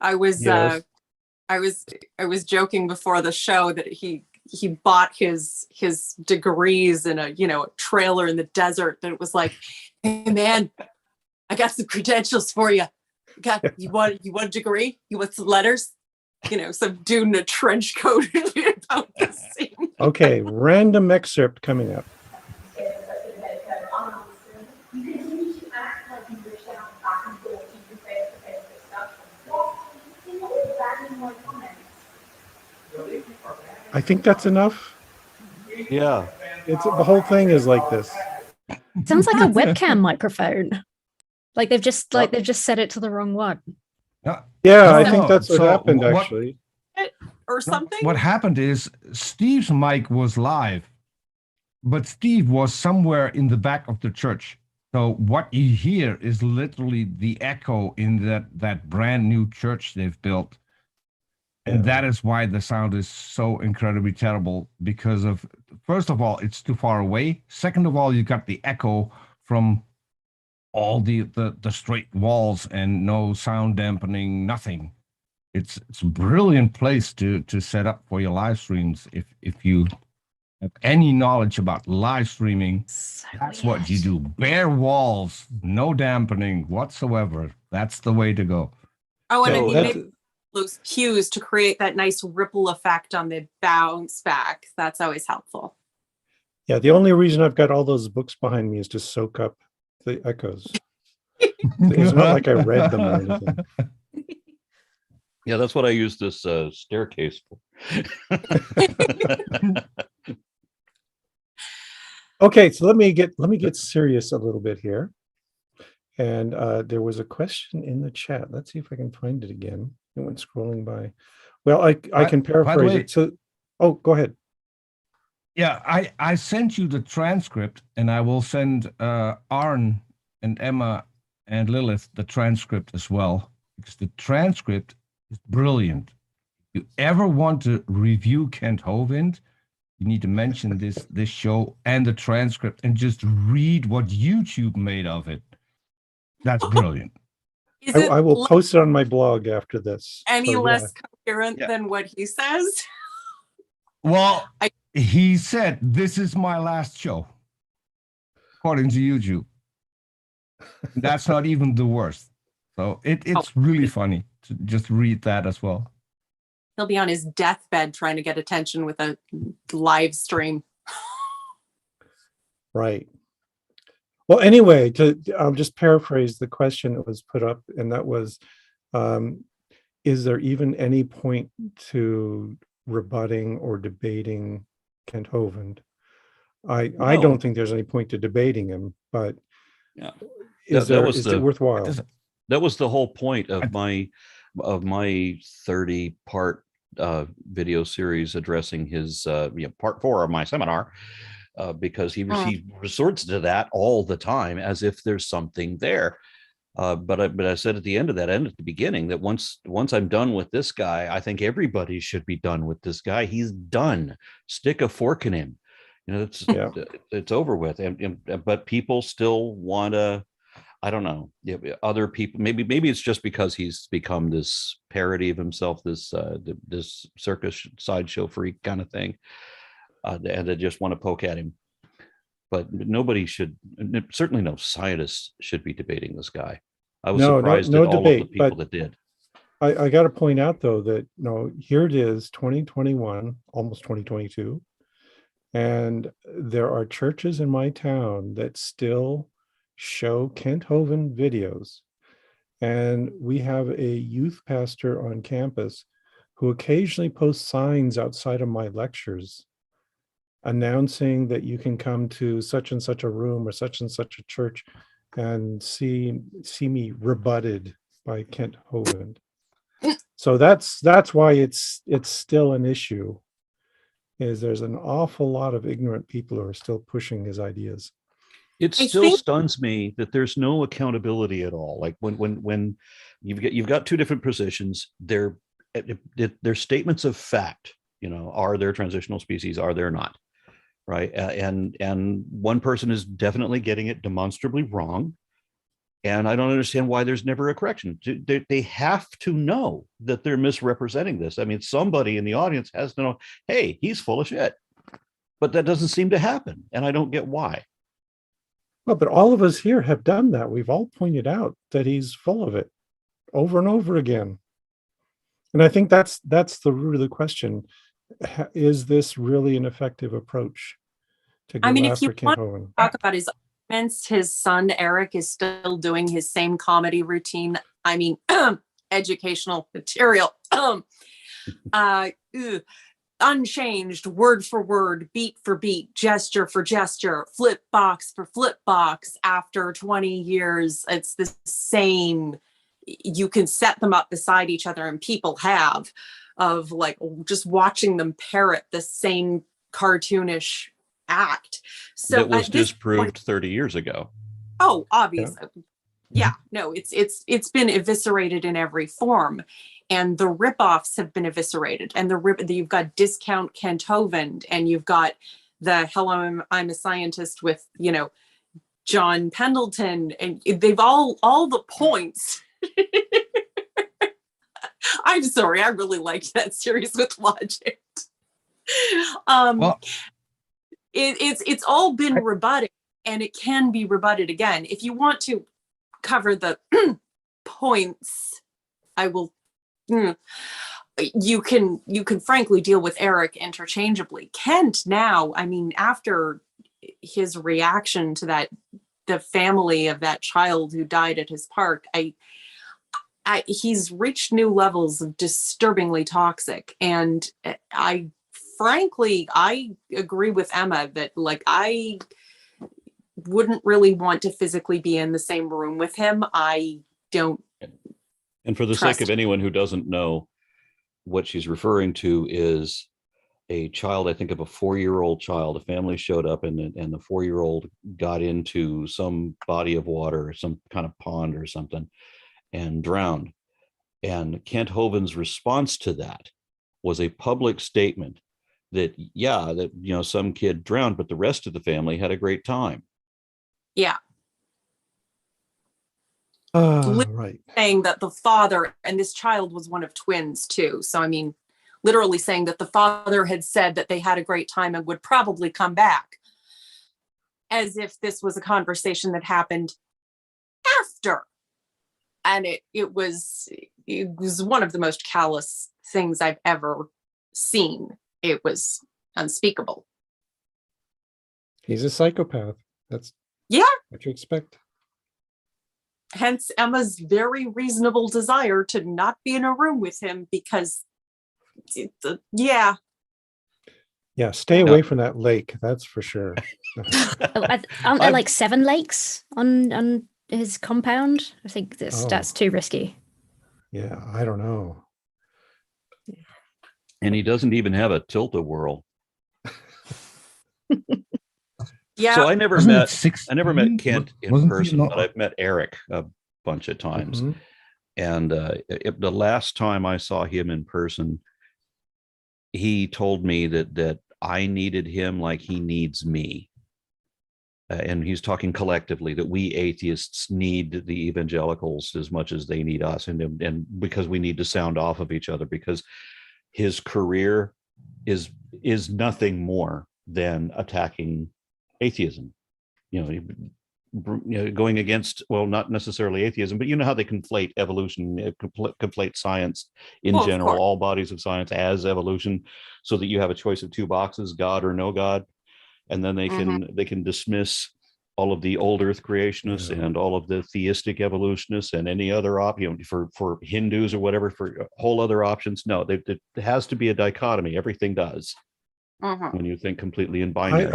I was yes. I was joking before the show that he bought his degrees in a trailer in the desert, that it was like, hey man, I got some credentials for you. You want a degree? You want some letters? Some dude in a trench coat about the scene. Okay, random excerpt coming up. I think that's enough. Yeah. It's the whole thing is like this. Sounds like a webcam microphone. Like they've just set it to the wrong one. Yeah, I No, think that's what so happened what- actually. Or something. What happened is Steve's mic was live, but Steve was somewhere in the back of the church. So what you hear is literally the echo in that brand new church they've built. And Yeah. that is why the sound is so incredibly terrible, because of, first of all, it's too far away. Second of all, you got the echo from all the straight walls and no sound dampening, nothing. It's a brilliant place to set up for your live streams. If you have any knowledge about live streaming, So that's weird. what you do. Bare walls, no dampening whatsoever. That's the way to go. Oh, and Yeah, then he that's- made those cues to create that nice ripple effect on the bounce back. That's always helpful. Yeah, the only reason I've got all those books behind me is to soak up the echoes. It's not like I read them or anything. Yeah, that's what I use this staircase for. Okay, so let me get serious a little bit here. And there was a question in the chat. Let's see if I can find it again. It went scrolling by. Well, I can paraphrase way- it. So, oh, go ahead. Yeah, I sent you the transcript, and I will send Arn and Emma and Lilith the transcript as well, because the transcript is brilliant. If you ever want to review Kent Hovind, you need to mention this show and the transcript and just read what YouTube made of it. That's brilliant. Is it I will post it on my blog after this. any So, yeah. less coherent Yeah. than what he says? Well, he said, "This is my last show," according to YouTube. That's not even the worst. So it's really funny to just read that as well. He'll be on his deathbed trying to get attention with a live stream. Right. Well, anyway, I'll just paraphrase the question that was put up, and that was, is there even any point to rebutting or debating Kent Hovind? I No. don't think there's any point to debating him, but Yeah. is That was it worthwhile? That was the whole point of my 30-part video series addressing his part 4 of my seminar, because he resorts to that all the time as if there's something there. But I said at the end of that, and at the beginning, that once I'm done with this guy, I think everybody should be done with this guy. He's done. Stick a fork in him. It's over with. But people still want to. I don't know. Other people, maybe it's just because he's become this parody of himself, this circus sideshow freak kind of thing, and they just want to poke at him. but nobody should, certainly no scientists should be debating this guy. I was No, surprised no at all debate, of the people but that did. I got to point out though that here it is, 2021, almost 2022, and there are churches in my town that still show Kent Hovind videos, and we have a youth pastor on campus who occasionally posts signs outside of my lectures announcing that you can come to such and such a room or such and such a church and see me rebutted by Kent Hovind. So that's why it's still an issue, is there's an awful lot of ignorant people who are still pushing his ideas. It still stuns me that there's no accountability at all. Like when you've got two different positions, they're statements of fact. Are there transitional species? Are there not? Right. And one person is definitely getting it demonstrably wrong. And I don't understand why there's never a correction. They have to know that they're misrepresenting this. I mean, somebody in the audience has to know, hey, he's full of shit. But that doesn't seem to happen. And I don't get why. Well, but all of us here have done that. We've all pointed out that he's full of it over and over again. And I think that's the root of the question. Is this really an effective approach to go if you after want Kent Hovind? to talk about his arguments, his son Eric is still doing his same comedy routine. Educational material. Unchanged, word for word, beat for beat, gesture for gesture, flip box for flip box. After 20 years, it's the same. You can set them up beside each other, and people have, of like just watching them parrot the same cartoonish act. So that was disproved 30 years ago. Oh, obviously. Yeah, no, it's been eviscerated in every form. And the ripoffs have been eviscerated. And you've got discount Kent Hovind, and you've got the hello, I'm a scientist with, John Pendleton, and they've all the points. I'm sorry, I really liked that series with Logic. It's all been rebutted, and it can be rebutted again. If you want to cover the points, I will. You can frankly deal with Eric interchangeably. Kent now, after his reaction to the family of that child who died at his park, he's reached new levels of disturbingly toxic. And I agree with Emma that I wouldn't really want to physically be in the same room with him. I don't. And for the sake of anyone who doesn't know, what she's referring to is a child, I think of a 4-year-old child. A family showed up, and the 4-year-old got into some body of water, some kind of pond or something, and drowned. And Kent Hovind's response to that was a public statement that, some kid drowned, but the rest of the family had a great time. Yeah. Right. Saying that the father, and this child was one of twins too. So, literally saying that the father had said that they had a great time and would probably come back, as if this was a conversation that happened after. And it was one of the most callous things I've ever seen. It was unspeakable. He's a psychopath. That's what you expect. Hence Emma's very reasonable desire to not be in a room with him, because stay away from that lake, that's for sure. Aren't there like 7 lakes on his compound? I think that's too risky. Yeah, I don't know. And he doesn't even have a tilt-a-whirl. Yeah. So I never met Kent in person, but I've met Eric a bunch of times. Mm-hmm. And the last time I saw him in person, he told me that I needed him like he needs me. And he's talking collectively, that we atheists need the evangelicals as much as they need us, and because we need to sound off of each other, because his career is nothing more than attacking atheism. Going against, well, not necessarily atheism, but you know how they conflate evolution, conflate science in Well, of general, course. all bodies of science as evolution, so that you have a choice of two boxes, God or no God, and then they can dismiss all of the old Earth creationists and all of the theistic evolutionists and any other option for Hindus or whatever, for whole other options. No, there has to be a dichotomy. Everything does when you think completely in binary.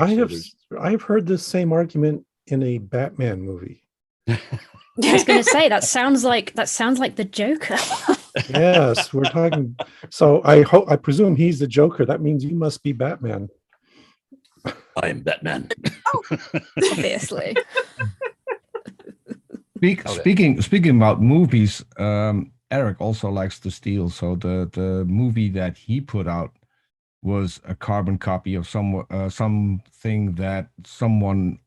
I've heard this same argument in a Batman movie. I was going to say that sounds like the Joker. Yes, we're talking. So I presume he's the Joker. That means you must be Batman. I am Batman. Obviously. Speaking about movies, Eric also likes to steal. So the movie that he put out was a carbon copy of something that someone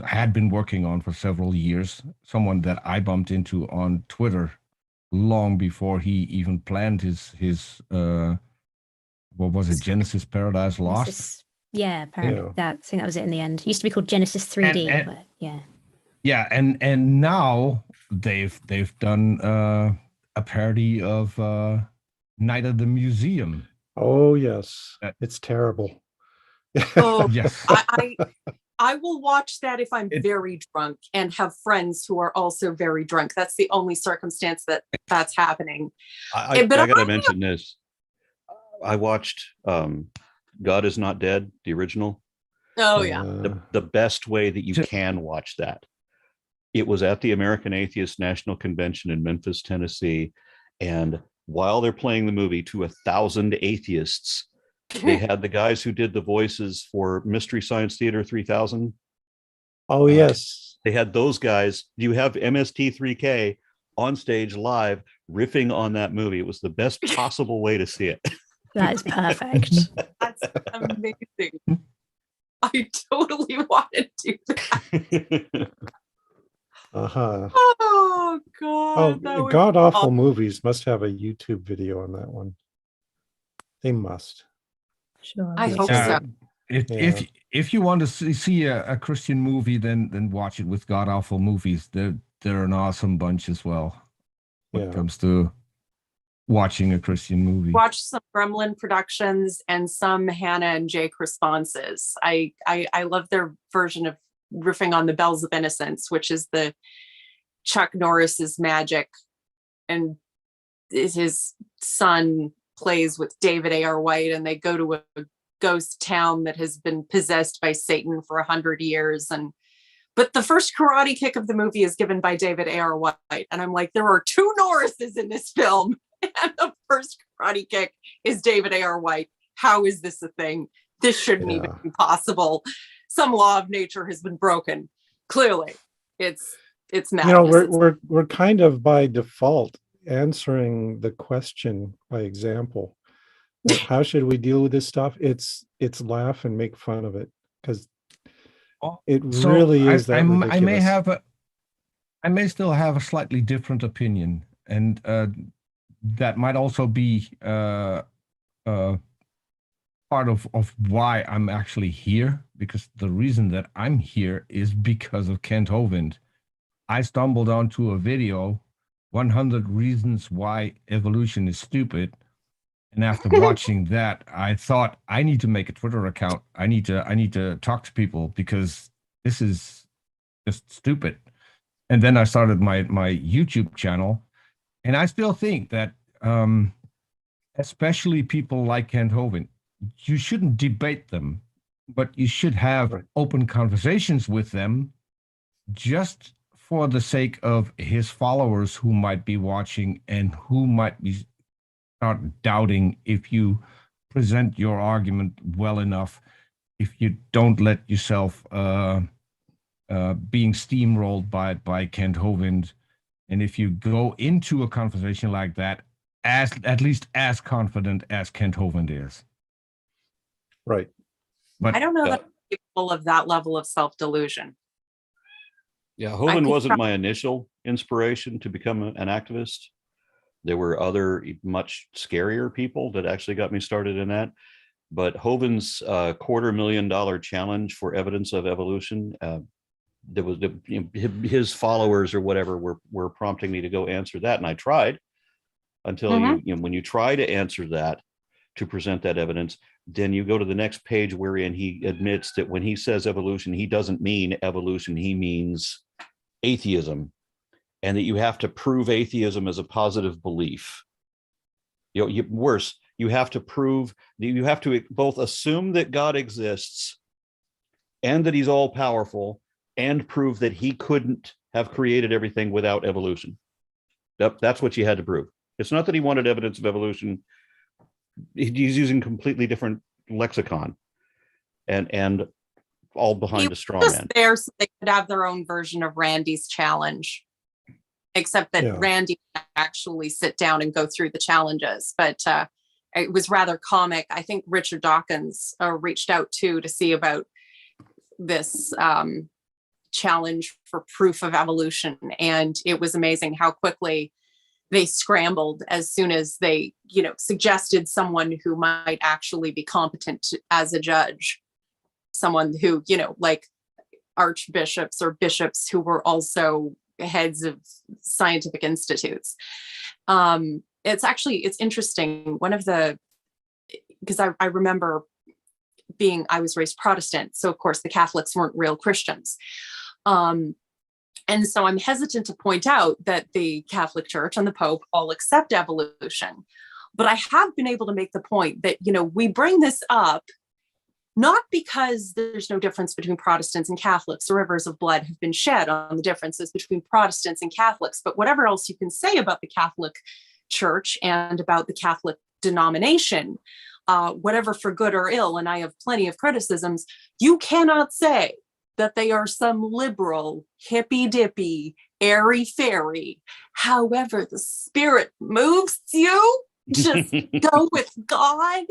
had been working on for several years. Someone that I bumped into on Twitter long before he even planned his what was it, Genesis Paradise Lost? Yeah, apparently Yeah. I think that was it in the end. It used to be called Genesis 3D, but yeah. Yeah, and now they've done a parody of Night at the Museum. Oh yes, it's terrible. Oh, Yes. I will watch that if I'm very drunk and have friends who are also very drunk. That's the only circumstance that's happening. I gotta mention this. I watched God Is Not Dead, the original. Oh yeah. The best way that you can watch that. It was at the American Atheist National Convention in Memphis, Tennessee, and while they're playing the movie to 1,000 atheists, they had the guys who did the voices for Mystery Science Theater 3000. Oh yes. They had those guys. You have MST3K on stage live riffing on that movie. It was the best possible way to see it. That is perfect. That's amazing. I totally want to do that. Uh-huh. Oh God. Oh, god awful movies must have a YouTube video on that one. They must. Sure. I hope so. If you want to see a Christian movie, then watch it with God Awful Movies. They're an awesome bunch as well when it comes to watching a Christian movie. Watch some Gremlin productions and some Hannah and Jake responses. I love their version of riffing on the Bells of Innocence, which is the Chuck Norris's magic, and his son plays with David A.R. White, and they go to a ghost town that has been possessed by Satan for 100 years. But the first karate kick of the movie is given by David A.R. White. And I'm like, there are two Norrises in this film. And the first karate kick is David A.R. White. How is this a thing? This shouldn't even be possible. Some law of nature has been broken. Clearly, it's madness. We're kind of by default answering the question by example. How should we deal with this stuff? It's laugh and make fun of it, because it really is that ridiculous. I may still have a slightly different opinion, and that might also be part of why I'm actually here, because the reason that I'm here is because of Kent Hovind. I stumbled onto a video, 100 Reasons Why Evolution is Stupid. And after watching that, I thought, I need to make a Twitter account. I need to talk to people, because this is just stupid. And then I started my YouTube channel, and I still think that, especially people like Kent Hovind, you shouldn't debate them, but you should have open conversations with them, just for the sake of his followers who might be watching and who might be start doubting if you present your argument well enough, if you don't let yourself being steamrolled by Kent Hovind, and if you go into a conversation like that at least as confident as Kent Hovind is. Right. But I don't know that I'm capable of that level of self-delusion. Yeah, Hovind wasn't my initial inspiration to become an activist. There were other much scarier people that actually got me started in that. But Hovind's $250,000 challenge for evidence of evolution, there was his followers or whatever were prompting me to go answer that, and I tried until when you try to answer that, to present that evidence, then you go to the next page wherein he admits that when he says evolution, he doesn't mean evolution, he means atheism, and that you have to prove atheism as a positive belief. Worse, you have to prove, you have to both assume that God exists and that he's all powerful, and prove that he couldn't have created everything without evolution. That's what you had to prove. It's not that he wanted evidence of evolution. He's using completely different lexicon, and all behind a straw man. There, so they could have their own version of Randy's challenge, except that Randy actually sit down and go through the challenges. But it was rather comic. I think Richard Dawkins reached out to see about this challenge for proof of evolution, and it was amazing how quickly they scrambled as soon as they, suggested someone who might actually be competent as a judge, someone who, like archbishops or bishops who were also heads of scientific institutes. It's interesting. Because I remember I was raised Protestant, so of course the Catholics weren't real Christians. And so I'm hesitant to point out that the Catholic Church and the Pope all accept evolution. But I have been able to make the point that, we bring this up not because there's no difference between Protestants and Catholics. The rivers of blood have been shed on the differences between Protestants and Catholics. But whatever else you can say about the Catholic Church and about the Catholic denomination, whatever for good or ill, and I have plenty of criticisms, you cannot say that they are some liberal, hippy-dippy, airy-fairy. However the spirit moves you, just go with God.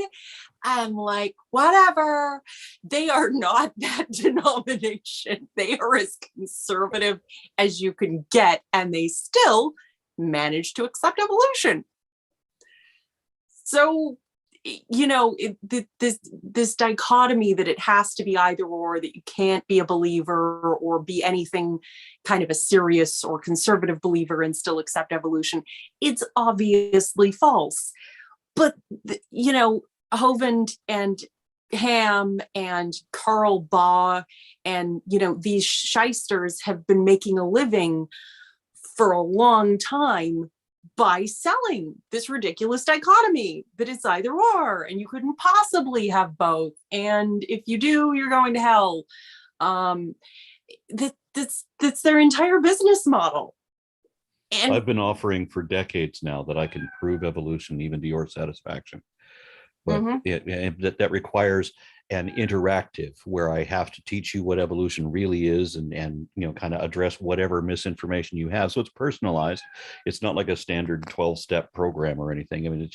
I'm like, whatever. They are not that denomination. They are as conservative as you can get, and they still manage to accept evolution. So, this dichotomy that it has to be either or, that you can't be a believer or be anything kind of a serious or conservative believer and still accept evolution, it's obviously false. But, Hovind and Ham and Karl Baugh and, these shysters have been making a living for a long time by selling this ridiculous dichotomy that it's either or, and you couldn't possibly have both. And if you do, you're going to hell. That's their entire business model. And I've been offering for decades now that I can prove evolution even to your satisfaction. But that requires an interactive where I have to teach you what evolution really is and kind of address whatever misinformation you have. So it's personalized. It's not like a standard 12-step program or anything. I mean,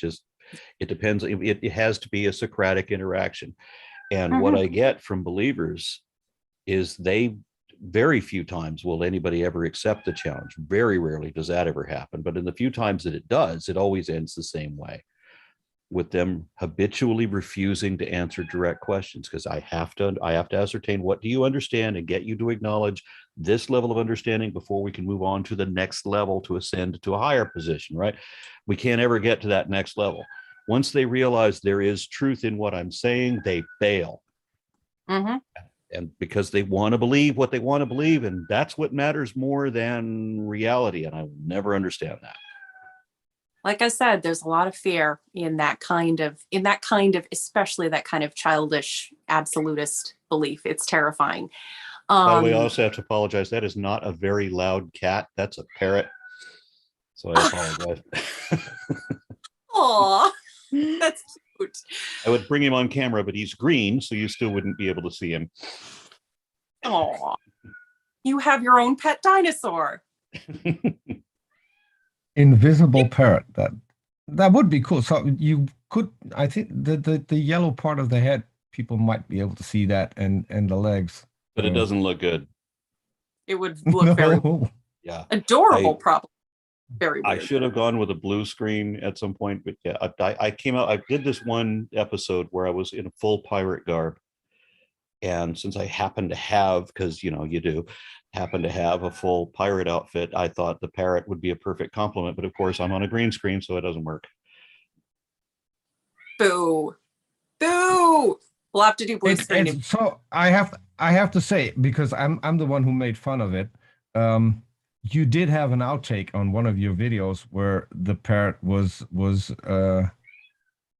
it depends. It has to be a Socratic interaction. And what I get from believers is very few times will anybody ever accept the challenge. Very rarely does that ever happen. But in the few times that it does, it always ends the same way, with them habitually refusing to answer direct questions, because I have to ascertain, what do you understand, and get you to acknowledge this level of understanding before we can move on to the next level to ascend to a higher position, right? We can't ever get to that next level. Once they realize there is truth in what I'm saying, they bail. And because they want to believe what they want to believe, and that's what matters more than reality. And I will never understand that. Like I said, there's a lot of fear in that kind of, especially that kind of childish, absolutist belief. It's terrifying. By the way, I also have to apologize. That is not a very loud cat. That's a parrot. So I apologize. Aw, that's cute. I would bring him on camera, but he's green, so you still wouldn't be able to see him. Aw, you have your own pet dinosaur. Invisible parrot. That would be cool. So you could, I think the yellow part of the head, people might be able to see that, and the legs. But it doesn't look good. It would look very Yeah. adorable, probably. Very I weird. should have gone with a blue screen at some point, but yeah, I came out. I did this one episode where I was in a full pirate garb, and since I happened to have, because you know you do, happen to have a full pirate outfit, I thought the parrot would be a perfect compliment. But of course, I'm on a green screen, so it doesn't work. Boo. Boo. We'll have to do blue screen. So I have to say, because I'm the one who made fun of it. You did have an outtake on one of your videos where the parrot was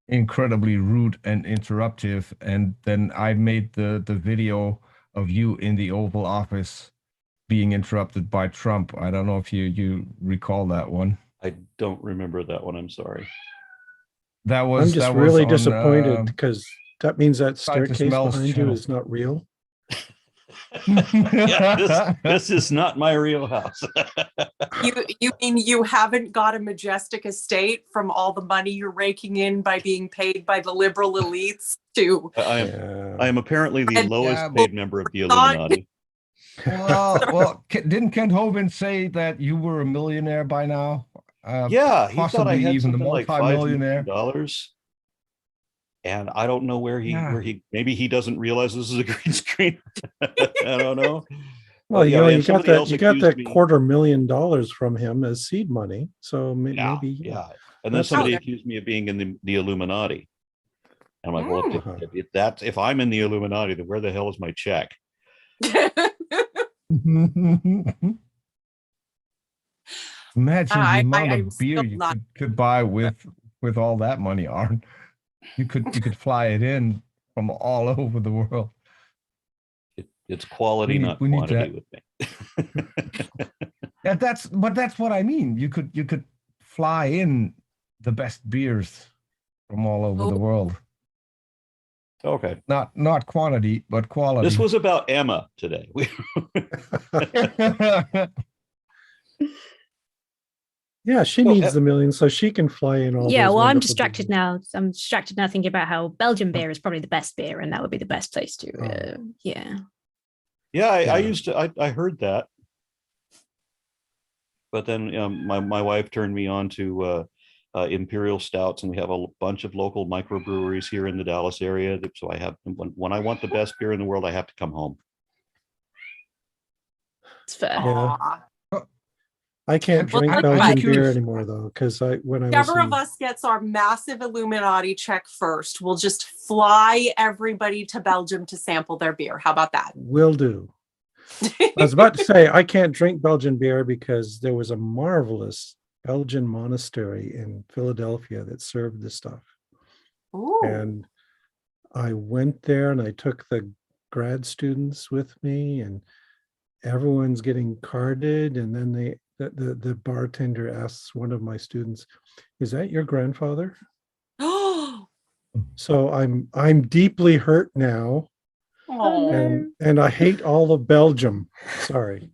incredibly rude and interruptive, and then I made the video of you in the Oval Office being interrupted by Trump. I don't know if you recall that one. I don't remember that one. I'm sorry. That was. I'm just that really was on, disappointed because that means that Scientist staircase Mel's behind channel. you is not real. Yeah, this is not my real house. You mean you haven't got a majestic estate from all the money you're raking in by being paid by the liberal elites to I am apparently the And- lowest Yeah, paid member of the Illuminati. well, didn't Kent Hovind say that you were a millionaire by now? Yeah, he thought I possibly had even the something like multi-millionaire. $5 million. And I don't know where he maybe he doesn't realize this is a green screen. I don't know. Well, yeah, you know, and you got somebody that else you got accused that me- $250,000 from him as seed money. So Yeah, maybe yeah. And then That's- somebody Oh, accused me of being in the Illuminati. I'm like, well, Mm. if I'm in the Illuminati, then where the hell is my check? Imagine the I- amount I'm of beer still you not- could buy with all that money, Arn. You could fly it in from all over the world. It's quality, not we need quantity with me. That's what I mean. You could fly in the best beers from all over the Oh. world. Okay. Not quantity, but quality. This was about Emma today. yeah, she Well, needs the million so she can fly in all. Yeah, those well, I'm wonderful distracted beers. now. I'm distracted now thinking about how Belgian beer is probably the best beer, and that would be the best place to. Yeah. Yeah, I Yeah. used to. I heard that, but then my wife turned me on to imperial stouts, and we have a bunch of local microbreweries here in the Dallas area. So I have when I want the best beer in the world, I have to come home. It's fair. Yeah. Aw. I can't Well, drink I'm Belgian beer curious. anymore though, because when I was Whichever in, of us gets our massive Illuminati check first, we'll just fly everybody to Belgium to sample their beer. How about that? will do. I was about to say I can't drink Belgian beer because there was a marvelous Belgian monastery in Philadelphia that served this stuff. Ooh. And I went there and I took the grad students with me, and everyone's getting carded, and then the bartender asks one of my students, "Is that your grandfather?" So I'm deeply hurt now, Oh. and I hate all of Belgium. Sorry.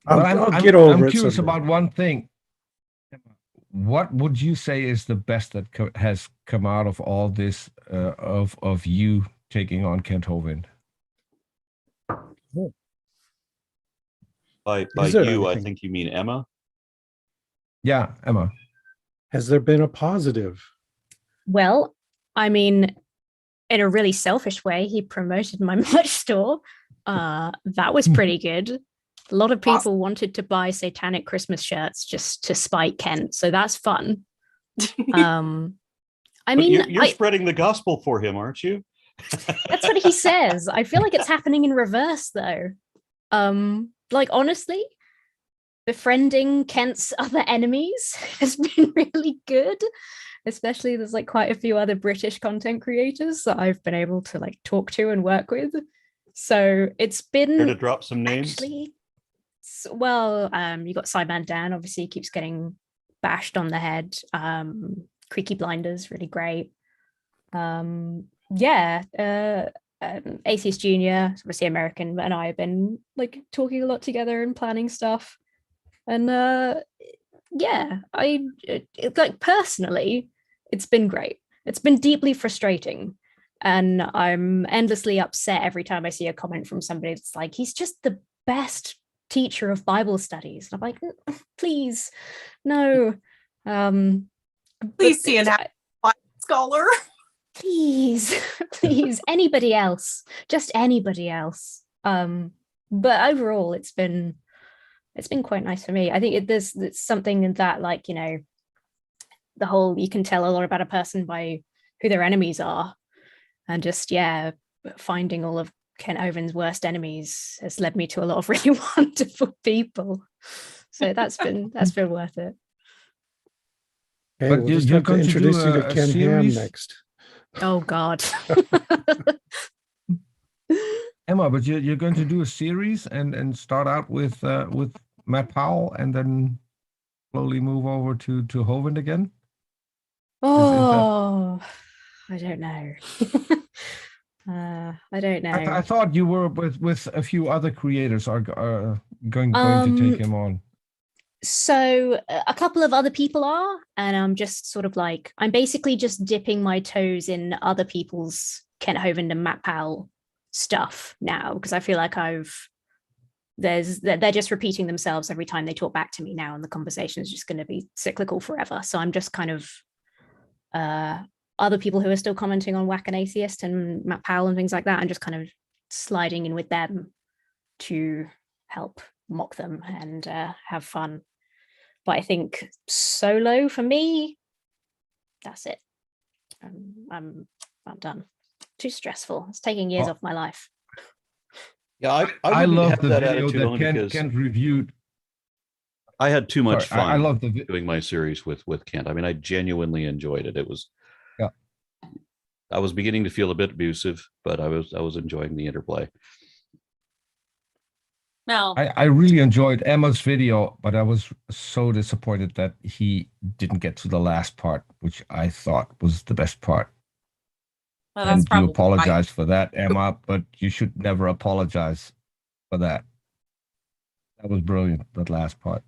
I'll get over I'm it curious someday. about one thing. What would you say is the best that has come out of all this of you taking on Kent Hovind? By Is there you, I anything? think you mean Emma. Yeah, Emma. Has there been a positive? Well, I mean, in a really selfish way, he promoted my merch store. That was pretty good. A lot of people wanted to buy satanic Christmas shirts just to spite Kent, so that's fun. I But mean, you're spreading the gospel for him, aren't you? that's what he says. I feel like it's happening in reverse, though. Like honestly, befriending Kent's other enemies has been really good. Especially there's like quite a few other British content creators that I've been able to like talk to and work with. So it's been Here to drop some names. actually well, you got Cyban Dan, obviously he keeps getting bashed on the head. Creaky Blinders, really great. Atheist Junior, obviously American, and I have been like talking a lot together and planning stuff. And like personally, it's been great. It's been deeply frustrating. And I'm endlessly upset every time I see a comment from somebody that's like, he's just the best teacher of Bible studies. And I'm like, please, no. Please see an scholar. Please, please, anybody else, just anybody else. But overall, it's been quite nice for me. I think it's something in that, like, you know, the whole, you can tell a lot about a person by who their enemies are, and just, yeah, finding all of Kent Hovind's worst enemies has led me to a lot of really wonderful people. So that's been worth it. Okay, But we'll just you're have to going to do introduce you to a Ken Ham series? next. Oh God. Emma, but you're going to do a series and start out with Matt Powell and then slowly move over to Hovind again? Oh, I don't know. I don't know. I thought you were with a few other creators are going to take him on. So a couple of other people are, and I'm just sort of like, I'm basically just dipping my toes in other people's Kent Hovind and Matt Powell stuff now, because I feel like they're just repeating themselves every time they talk back to me now, and the conversation is just going to be cyclical forever. So I'm just kind of other people who are still commenting on Whack-an-atheist and Matt Powell and things like that, and just kind of sliding in with them to help mock them and have fun. But I think solo for me, that's it. I'm done. Too stressful. It's taking years off my life. Yeah, I wouldn't love have the that video attitude that only because Kent reviewed. I had too much Sorry, fun I love doing my series with Kent. I mean, I genuinely enjoyed it. It was, yeah. I was beginning to feel a bit abusive, but I was enjoying the interplay. No, I really enjoyed Emma's video, but I was so disappointed that he didn't get to the last part, which I thought was the best part. well, that's And you probably apologize for that, Emma, but you should never apologize for that. That was brilliant, that last part.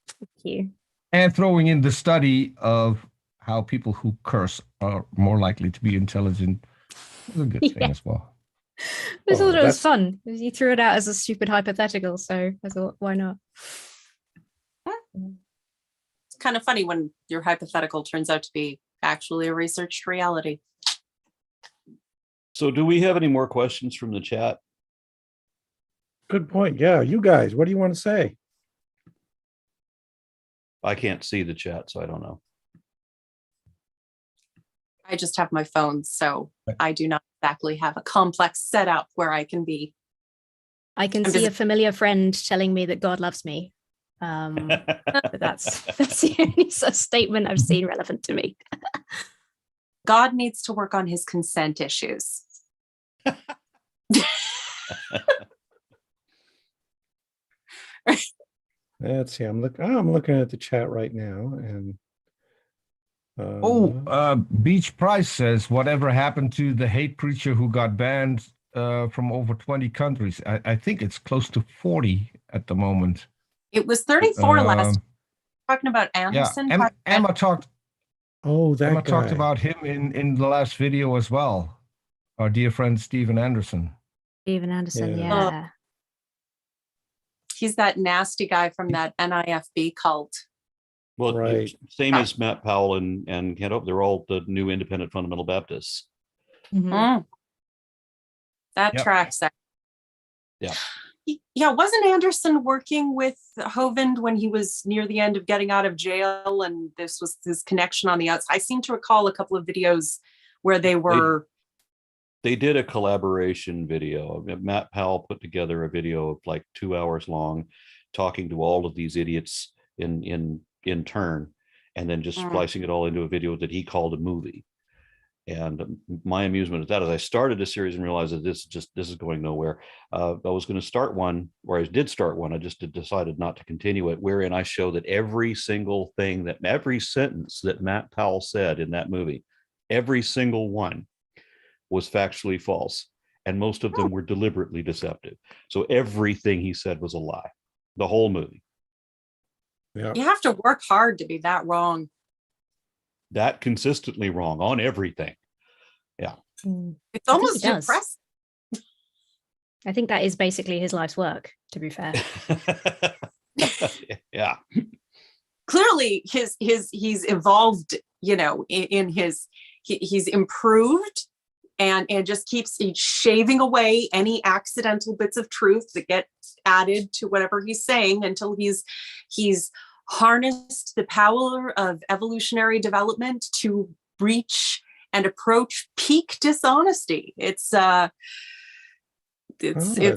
Thank you. And throwing in the study of how people who curse are more likely to be intelligent was a good thing as well. I thought it was that's- fun. You threw it out as a stupid hypothetical, so I thought, why not? It's kind of funny when your hypothetical turns out to be actually a researched reality. So do we have any more questions from the chat? Good point. Yeah, you guys, what do you want to say? I can't see the chat, so I don't know. I just have my phone, so I do not exactly have a complex setup where I can be. I can see a familiar friend telling me that God loves me. But that's the only statement I've seen relevant to me. God needs to work on his consent issues. Let's see. I'm looking at the chat right now, and Beach Price says, whatever happened to the hate preacher who got banned from over 20 countries? I think it's close to 40 at the moment. It was 34 last. Talking about Anderson. Yeah, Emma talked. oh, that Emma guy. talked about him in the last video as well. Our dear friend Steven Anderson. Steven Anderson, Yeah. yeah. He's that nasty guy from that NIFB cult. Well, Right. same as Matt Powell and Kent Hovind. They're all the new independent fundamental Baptists. Mhm. That Yep. tracks. Yeah. Yeah, wasn't Anderson working with Hovind when he was near the end of getting out of jail, and this was his connection on the outside? I seem to recall a couple of videos where they were. They did a collaboration video. Matt Powell put together a video of like 2 hours long, talking to all of these idiots in turn, and then just splicing it all into a video that he called a movie. And my amusement at that is I started a series and realized that this is going nowhere. I was going to start one, or I did start one. I just decided not to continue it, wherein I show that every single thing, that every sentence that Matt Powell said in that movie, every single one was factually false. And most of them were deliberately deceptive. So everything he said was a lie, the whole movie. Yeah. You have to work hard to be that wrong. That consistently wrong on everything. Yeah. It's I think almost he does. impressive. I think that is basically his life's work, to be fair. Yeah. Clearly he's evolved, in his, he's improved and just keeps shaving away any accidental bits of truth that get added to whatever he's saying until he's harnessed the power of evolutionary development to reach and approach peak dishonesty. It's a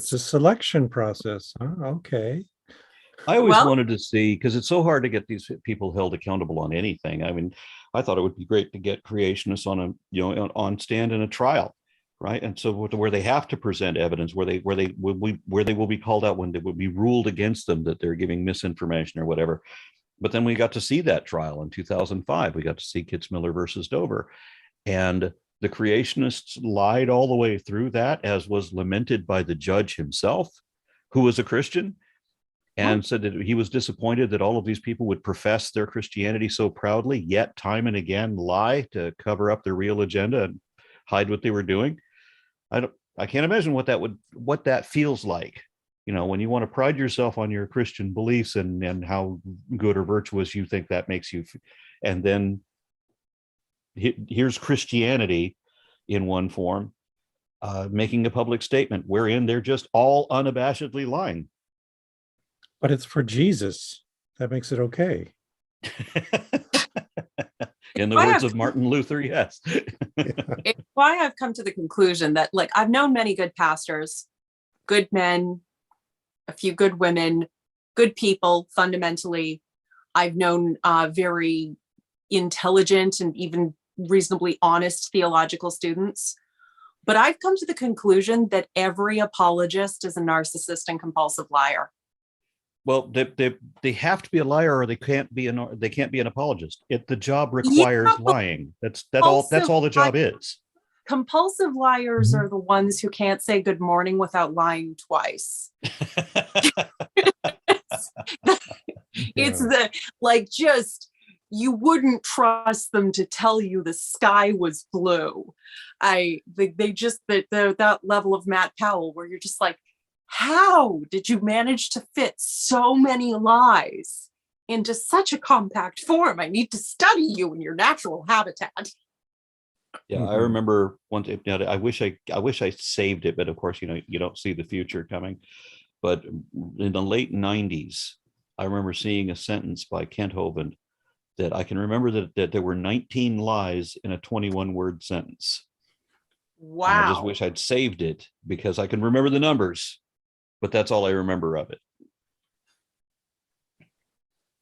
selection process. Okay. I always wanted to see, because it's so hard to get these people held accountable on anything. I mean, I thought it would be great to get creationists on stand in a trial, right? And so where they have to present evidence, where they will be called out when they will be ruled against them that they're giving misinformation or whatever. But then we got to see that trial in 2005. We got to see Kitzmiller versus Dover, and the creationists lied all the way through that, as was lamented by the judge himself, who was a Christian, and said that he was disappointed that all of these people would profess their Christianity so proudly, yet time and again lie to cover up their real agenda and hide what they were doing. I can't imagine what that feels like, when you want to pride yourself on your Christian beliefs and how good or virtuous you think that makes you, and then here's Christianity in one form making a public statement wherein they're just all unabashedly lying. But it's for Jesus. That makes it okay. In the words of Martin Luther, yes. It's why I've come to the conclusion that, I've known many good pastors, good men, a few good women, good people, fundamentally. I've known very intelligent and even reasonably honest theological students. But I've come to the conclusion that every apologist is a narcissist and compulsive liar. Well, they have to be a liar, or they can't be an apologist. The job requires lying. That's all the job is. Compulsive liars are the ones who can't say good morning without lying twice. It's you wouldn't trust them to tell you the sky was blue. That level of Matt Powell where you're just like, how did you manage to fit so many lies into such a compact form? I need to study you in your natural habitat. Yeah, I remember one day. I wish I saved it, but of course, you don't see the future coming. But in the late 90s, I remember seeing a sentence by Kent Hovind that I can remember that there were 19 lies in a 21-word sentence. Wow. And I just wish I'd saved it because I can remember the numbers, but that's all I remember of it.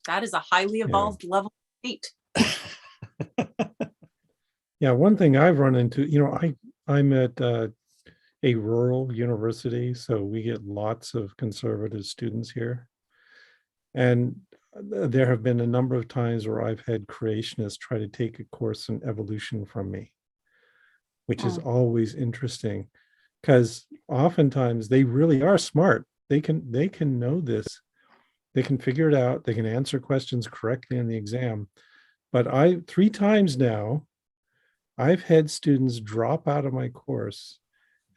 That is a highly evolved level of feat. Yeah, one thing I've run into, I'm at a rural university, so we get lots of conservative students here. And there have been a number of times where I've had creationists try to take a course in evolution from me, which is always interesting because oftentimes they really are smart. They can know this. They can figure it out. They can answer questions correctly in the exam. But 3 times now, I've had students drop out of my course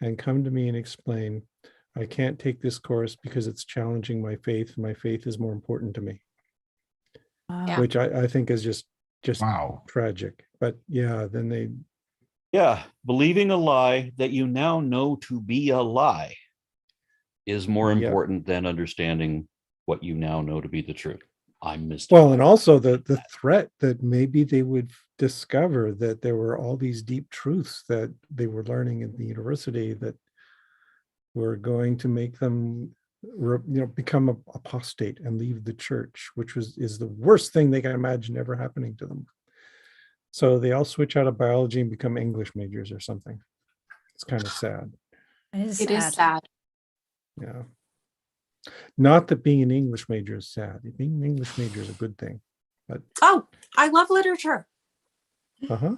and come to me and explain, I can't take this course because it's challenging my faith. My faith is more important to me. Yeah. Which I think is just Wow. tragic. But yeah, then they... Yeah, believing a lie that you now know to be a lie is more important than understanding what you now know to be the truth. I'm mystified. Well, and also the threat that maybe they would discover that there were all these deep truths that they were learning in the university that were going to make them become apostate and leave the church, which is the worst thing they can imagine ever happening to them. So they all switch out of biology and become English majors or something. It's kind of sad. It is sad. Yeah. Not that being an English major is sad. Being an English major is a good thing. But I love literature. Uh-huh.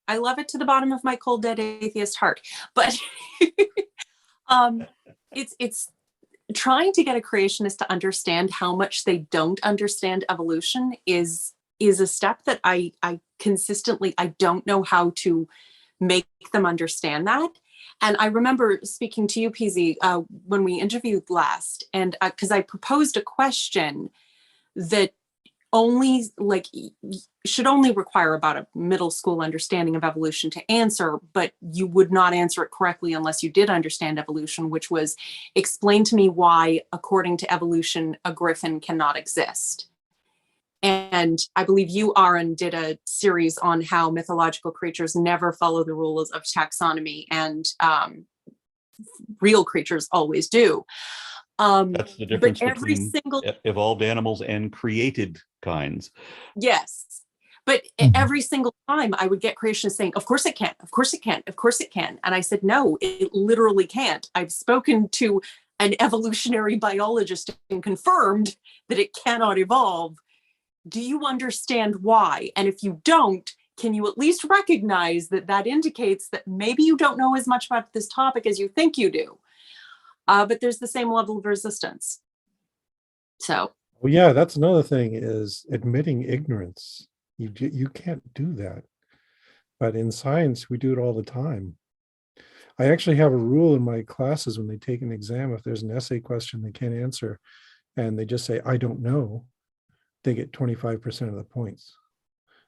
I love it to the bottom of my cold, dead atheist heart. But it's trying to get a creationist to understand how much they don't understand evolution is a step that I consistently, I don't know how to make them understand that. And I remember speaking to you, PZ, when we interviewed last, and because I proposed a question that only should only require about a middle school understanding of evolution to answer, but you would not answer it correctly unless you did understand evolution, which was explain to me why, according to evolution, a griffin cannot exist. And I believe you, Aaron, did a series on how mythological creatures never follow the rules of taxonomy, and real creatures always do. That's the difference but every between single evolved animals and created kinds. Yes. But every single time I would get creationists saying, of course it can, of course it can, of course it can. And I said, no, it literally can't. I've spoken to an evolutionary biologist and confirmed that it cannot evolve. Do you understand why? And if you don't, can you at least recognize that that indicates that maybe you don't know as much about this topic as you think you do? But there's the same level of resistance. So. Well, yeah, that's another thing, is admitting ignorance. You can't do that. But in science, we do it all the time. I actually have a rule in my classes when they take an exam, if there's an essay question they can't answer, and they just say, I don't know, they get 25% of the points.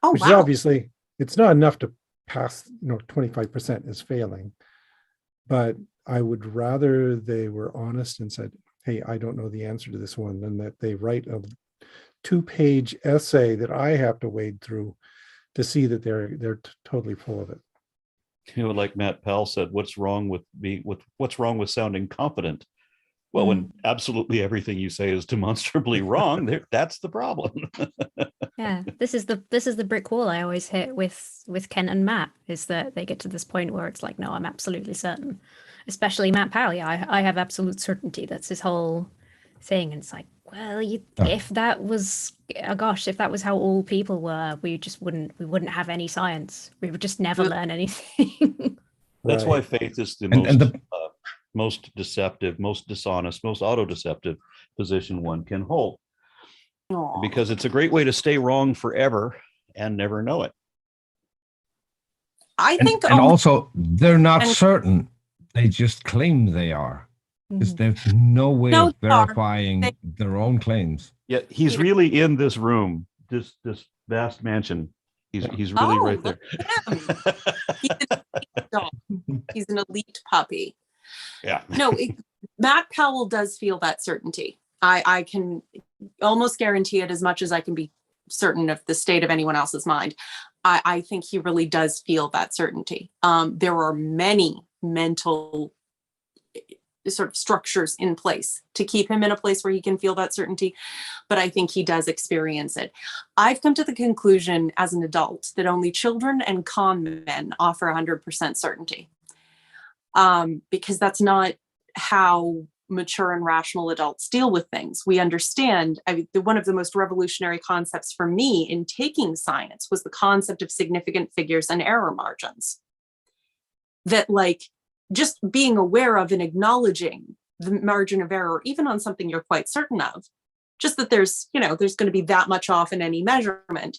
Oh, which wow. is obviously, it's not enough to pass, 25% is failing. But I would rather they were honest and said, hey, I don't know the answer to this one, than that they write a 2-page essay that I have to wade through to see that they're totally full of it. Like Matt Powell said, what's wrong with sounding confident? Well, when absolutely everything you say is demonstrably wrong, that's the problem. Yeah, this is the brick wall I always hit with Kent and Matt, is that they get to this point where it's like, no, I'm absolutely certain. Especially Matt Powell, yeah, I have absolute certainty. That's his whole thing. And it's like, well, if that was, oh gosh, if that was how all people were, we wouldn't have any science. We would just never learn anything. That's Right. why faith is the most deceptive, most dishonest, most auto-deceptive position one can hold. Aw. Because it's a great way to stay wrong forever and never know it. I think And also, they're not certain. They just claim they are. Because there's no way No, of verifying their own claims. Yeah, he's really in this room, this vast mansion. He's really right there. He's an elite puppy. Yeah. No, Matt Powell does feel that certainty. I can almost guarantee it, as much as I can be certain of the state of anyone else's mind. I think he really does feel that certainty. There are many mental sort of structures in place to keep him in a place where he can feel that certainty, but I think he does experience it. I've come to the conclusion as an adult that only children and con men offer 100% certainty, because that's not how mature and rational adults deal with things. We understand, one of the most revolutionary concepts for me in taking science was the concept of significant figures and error margins. That, like, just being aware of and acknowledging the margin of error, even on something you're quite certain of, just that there's going to be that much off in any measurement.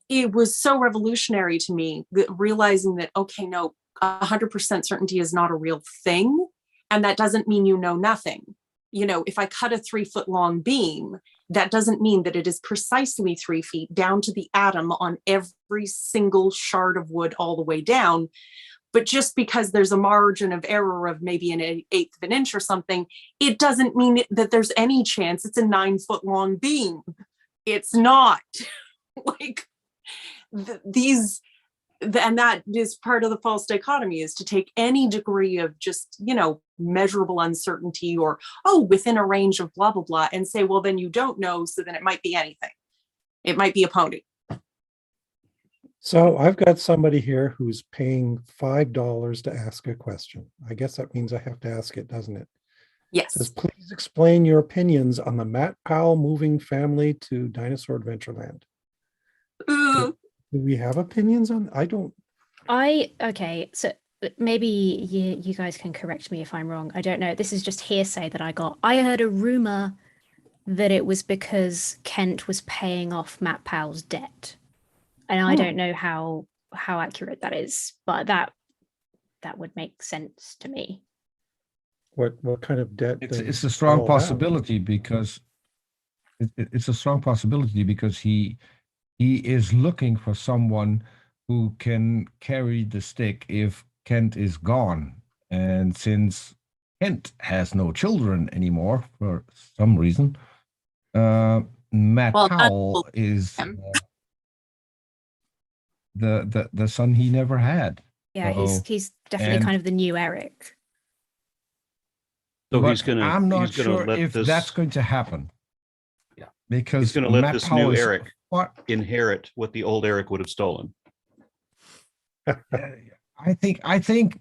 It was so revolutionary to me, that realizing that, okay, no, 100% certainty is not a real thing. And that doesn't mean you know nothing. If I cut a 3-foot long beam, that doesn't mean that it is precisely 3 feet down to the atom on every single shard of wood all the way down. But just because there's a margin of error of maybe an 1/8 of an inch or something, it doesn't mean that there's any chance it's a 9-foot long beam. It's not. Like and that is part of the false dichotomy, is to take any degree of just, measurable uncertainty or, within a range of blah, blah, blah, and say, well, then you don't know. So then it might be anything. It might be a pony. So I've got somebody here who's paying $5 to ask a question. I guess that means I have to ask it, doesn't it? Yes. It says, please explain your opinions on the Matt Powell moving family to Dinosaur Adventureland. Do we have opinions on? I don't. Okay, so maybe you guys can correct me if I'm wrong. I don't know. This is just hearsay that I got. I heard a rumor that it was because Kent was paying off Matt Powell's debt. And I don't know how accurate that is, but that would make sense to me. What kind of debt? It's does a strong Powell have? possibility because it's a strong possibility because he is looking for someone who can carry the stick if Kent is gone. And since Kent has no children anymore for some reason, Matt Well, Powell is him. the son he never had. Yeah, So- he's definitely and- kind of the new Eric. So But he's gonna. I'm not he's gonna sure let if this, that's going to happen. Yeah. Because He's gonna let Matt this Powell new is Eric far- inherit what the old Eric would have stolen. I think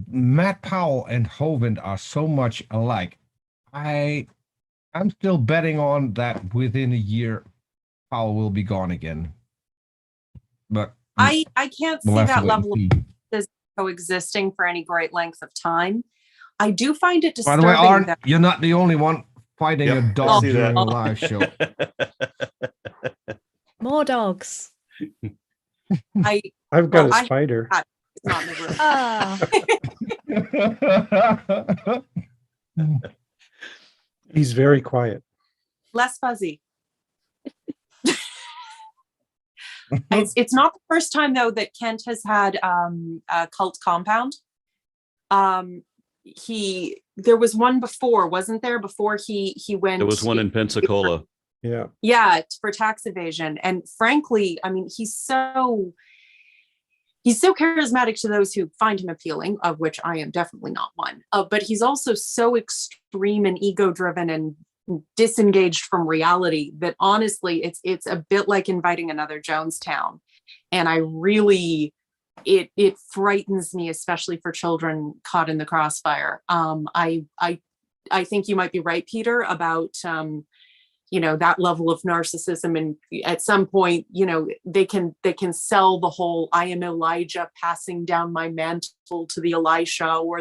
Matt Powell and Hovind are so much alike. I'm still betting on that within a year, Powell will be gone again. But I can't see we'll have to that wait and level of see. coexisting for any great length of time. I do find it By disturbing the way, Arn, that you're not the only one fighting Yep, a I dog see that. during a live show. More dogs. I I've got Well, a I- spider. it's not in the room. Ah, He's very quiet. Less fuzzy. It's not the first time though that Kent has had a cult compound. There was one before, wasn't there? Before he went. There was one in Pensacola. Yeah. Yeah, for tax evasion. And frankly, I mean, he's so charismatic to those who find him appealing, of which I am definitely not one. But he's also so extreme and ego-driven and disengaged from reality that honestly, it's a bit like inviting another Jonestown. And I really, it frightens me, especially for children caught in the crossfire. I think you might be right, Peter, about that level of narcissism, and at some point they can sell the whole I am Elijah passing down my mantle to the Elisha, or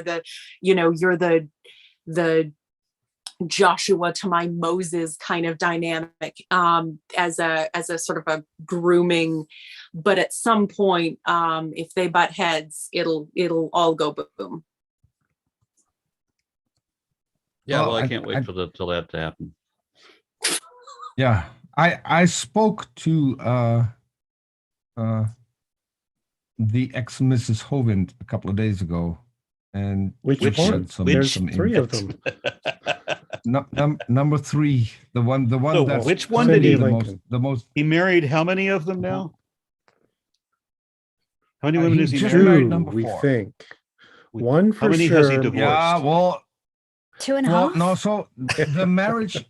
you're the Joshua to my Moses kind of dynamic, as a sort of a grooming. But at some point, if they butt heads, it'll all go boom. Yeah, Well, well, I I- can't wait for till that to happen. Yeah, I spoke to the ex-Mrs. Hovind a couple of days ago, and Which she one? had There's some three of them. number 3, the one So that's which one did he- the most He married how many of them now? How many women he is he just married? married Two, number we 4. think. We- One how for many has he sure. divorced? Yeah, well, 2.5. no, so the marriage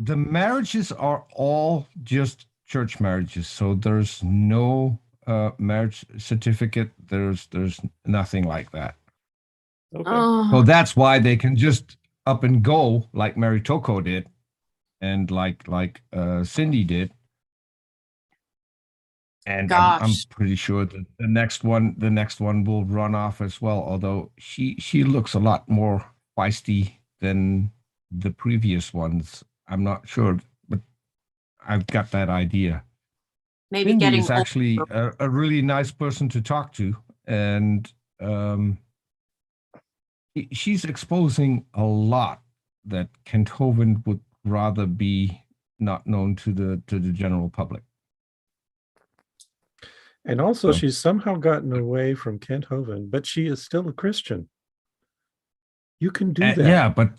the marriages are all just church marriages, so there's no marriage certificate, there's nothing like that. Okay. Oh, So that's why they can just up and go like Mary Toko did, and like Cindy did. And I'm Gosh. pretty sure that the next one will run off as well. Although she looks a lot more feisty than the previous ones. I'm not sure, but I've got that idea. Maybe Cindy getting is actually a really nice person to talk to, and she's exposing a lot that Kent Hovind would rather be not known to the general public. And also, So- she's somehow gotten away from Kent Hovind, but she is still a Christian. You can do that. Yeah, but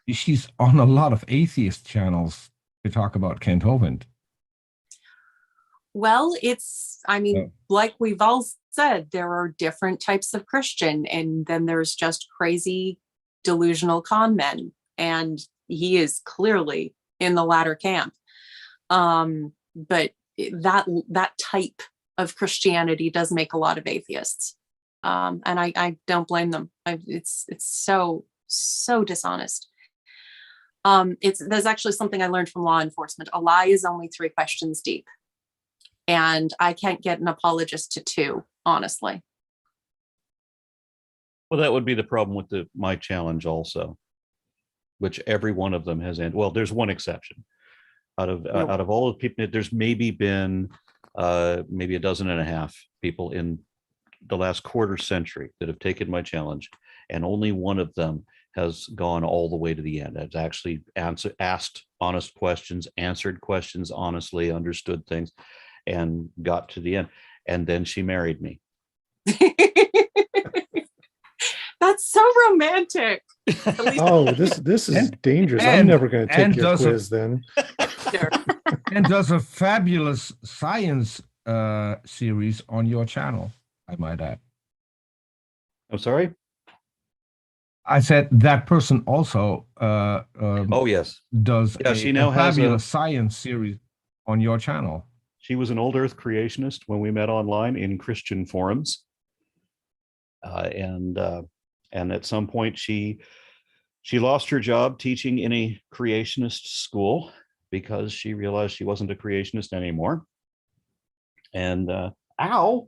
she's on a lot of atheist channels to talk about Kent Hovind. Well, I mean, Yeah. like we've all said, there are different types of Christian, and then there's just crazy, delusional con men. And he is clearly in the latter camp. But that type of Christianity does make a lot of atheists. And I don't blame them. It's so dishonest. There's actually something I learned from law enforcement. A lie is only 3 questions deep. And I can't get an apologist to 2, honestly. Well, that would be the problem with my challenge also, which every one of them has. Well, there's one exception. Out of all the people, there's maybe been maybe 12.5 people in the last quarter century that have taken my challenge, and only one of them has gone all the way to the end. Has actually asked honest questions, answered questions honestly, understood things, and got to the end. And then she married me. That's so romantic. At least Oh, this is dangerous. I'm and- never going to take and your does a- quiz then. there. And does a fabulous science series on your channel, I might add. I'm sorry. I said that person also Oh yes, does Yeah, she now has a- fabulous science series on your channel. she was an old Earth creationist when we met online in Christian forums, and at some point she lost her job teaching in a creationist school because she realized she wasn't a creationist anymore. And ow,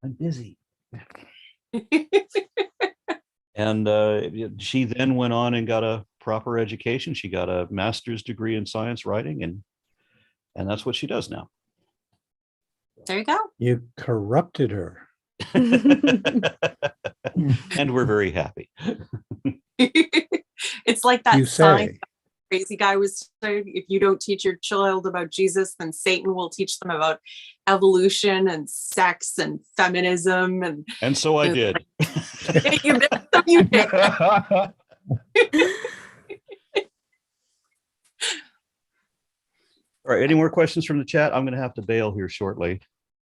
I'm busy. And she then went on and got a proper education. She got a master's degree in science writing, and that's what she does now. There you go. You corrupted her. And we're very happy. It's like that You sign say. crazy guy was saying, if you don't teach your child about Jesus, then Satan will teach them about evolution and sex and feminism. And And so I did. you did. All right, any more questions from the chat? I'm going to have to bail here shortly.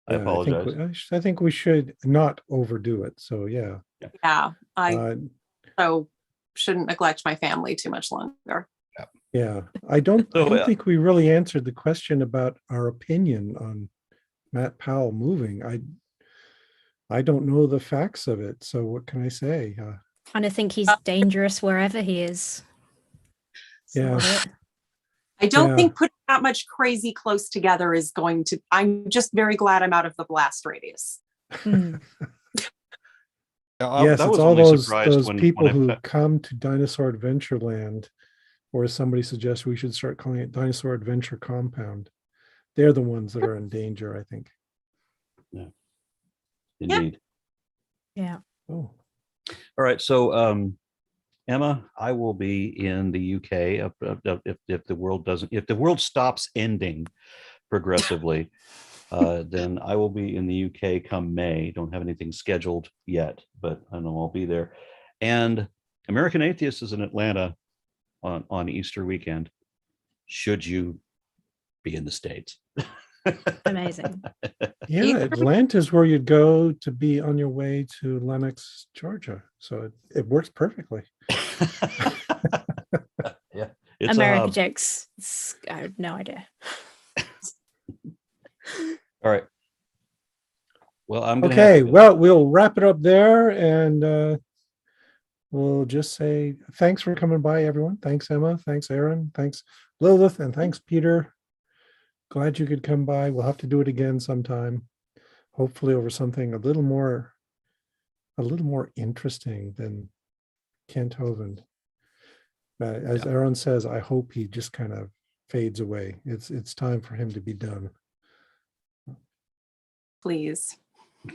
I Yeah, apologize. I think we should not overdo it. So yeah. Yeah, I Uh, so shouldn't neglect my family too much longer. yeah. I don't So, think we really answered the question about our opinion on Matt Powell moving. I don't know the facts of it. So what can I say? Kind of think he's dangerous wherever he is. Yeah. Sort of. I don't Yeah. think putting that much crazy close together is going to. I'm just very glad I'm out of the blast radius. Hmm. Yes, I it's was all only those surprised when people I who come to Dinosaur Adventureland, or somebody suggests we should start calling it Dinosaur Adventure Compound. They're the ones that are in danger, I think. indeed. Yeah. Oh, All right, so Emma, I will be in the UK if the world stops ending progressively. Then I will be in the UK come May. Don't have anything scheduled yet, but I know I'll be there. And American Atheist is in Atlanta on Easter weekend. Should you be in the States? Amazing. yeah, Atlanta's where you'd go to be on your way to Lenox, Georgia. So it works perfectly. Yeah, it's America a hub. jokes. I have no idea. All right. Well, I'm gonna Okay, have to, well, we'll wrap it up there, and we'll just say thanks for coming by, everyone. Thanks, Emma. Thanks, Aaron. Thanks, Lilith, and thanks, Peter. Glad you could come by. We'll have to do it again sometime, hopefully over something a little more interesting than Kent Hovind. As Aaron says, I hope he just kind of fades away. It's time for him to be done. Please. would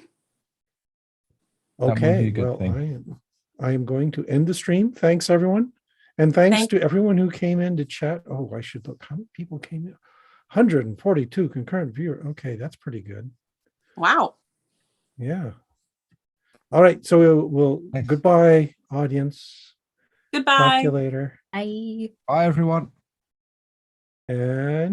be Okay, a good well, thing. I am going to end the stream. Thanks, everyone. And thanks Thank- to everyone who came in to chat. Oh, I should look. How many people came in? 142 concurrent viewers. Okay, that's pretty good. Wow. Yeah. All right. So we'll Thanks. goodbye, audience. Talk to Goodbye. you later. Bye. Bye, everyone. And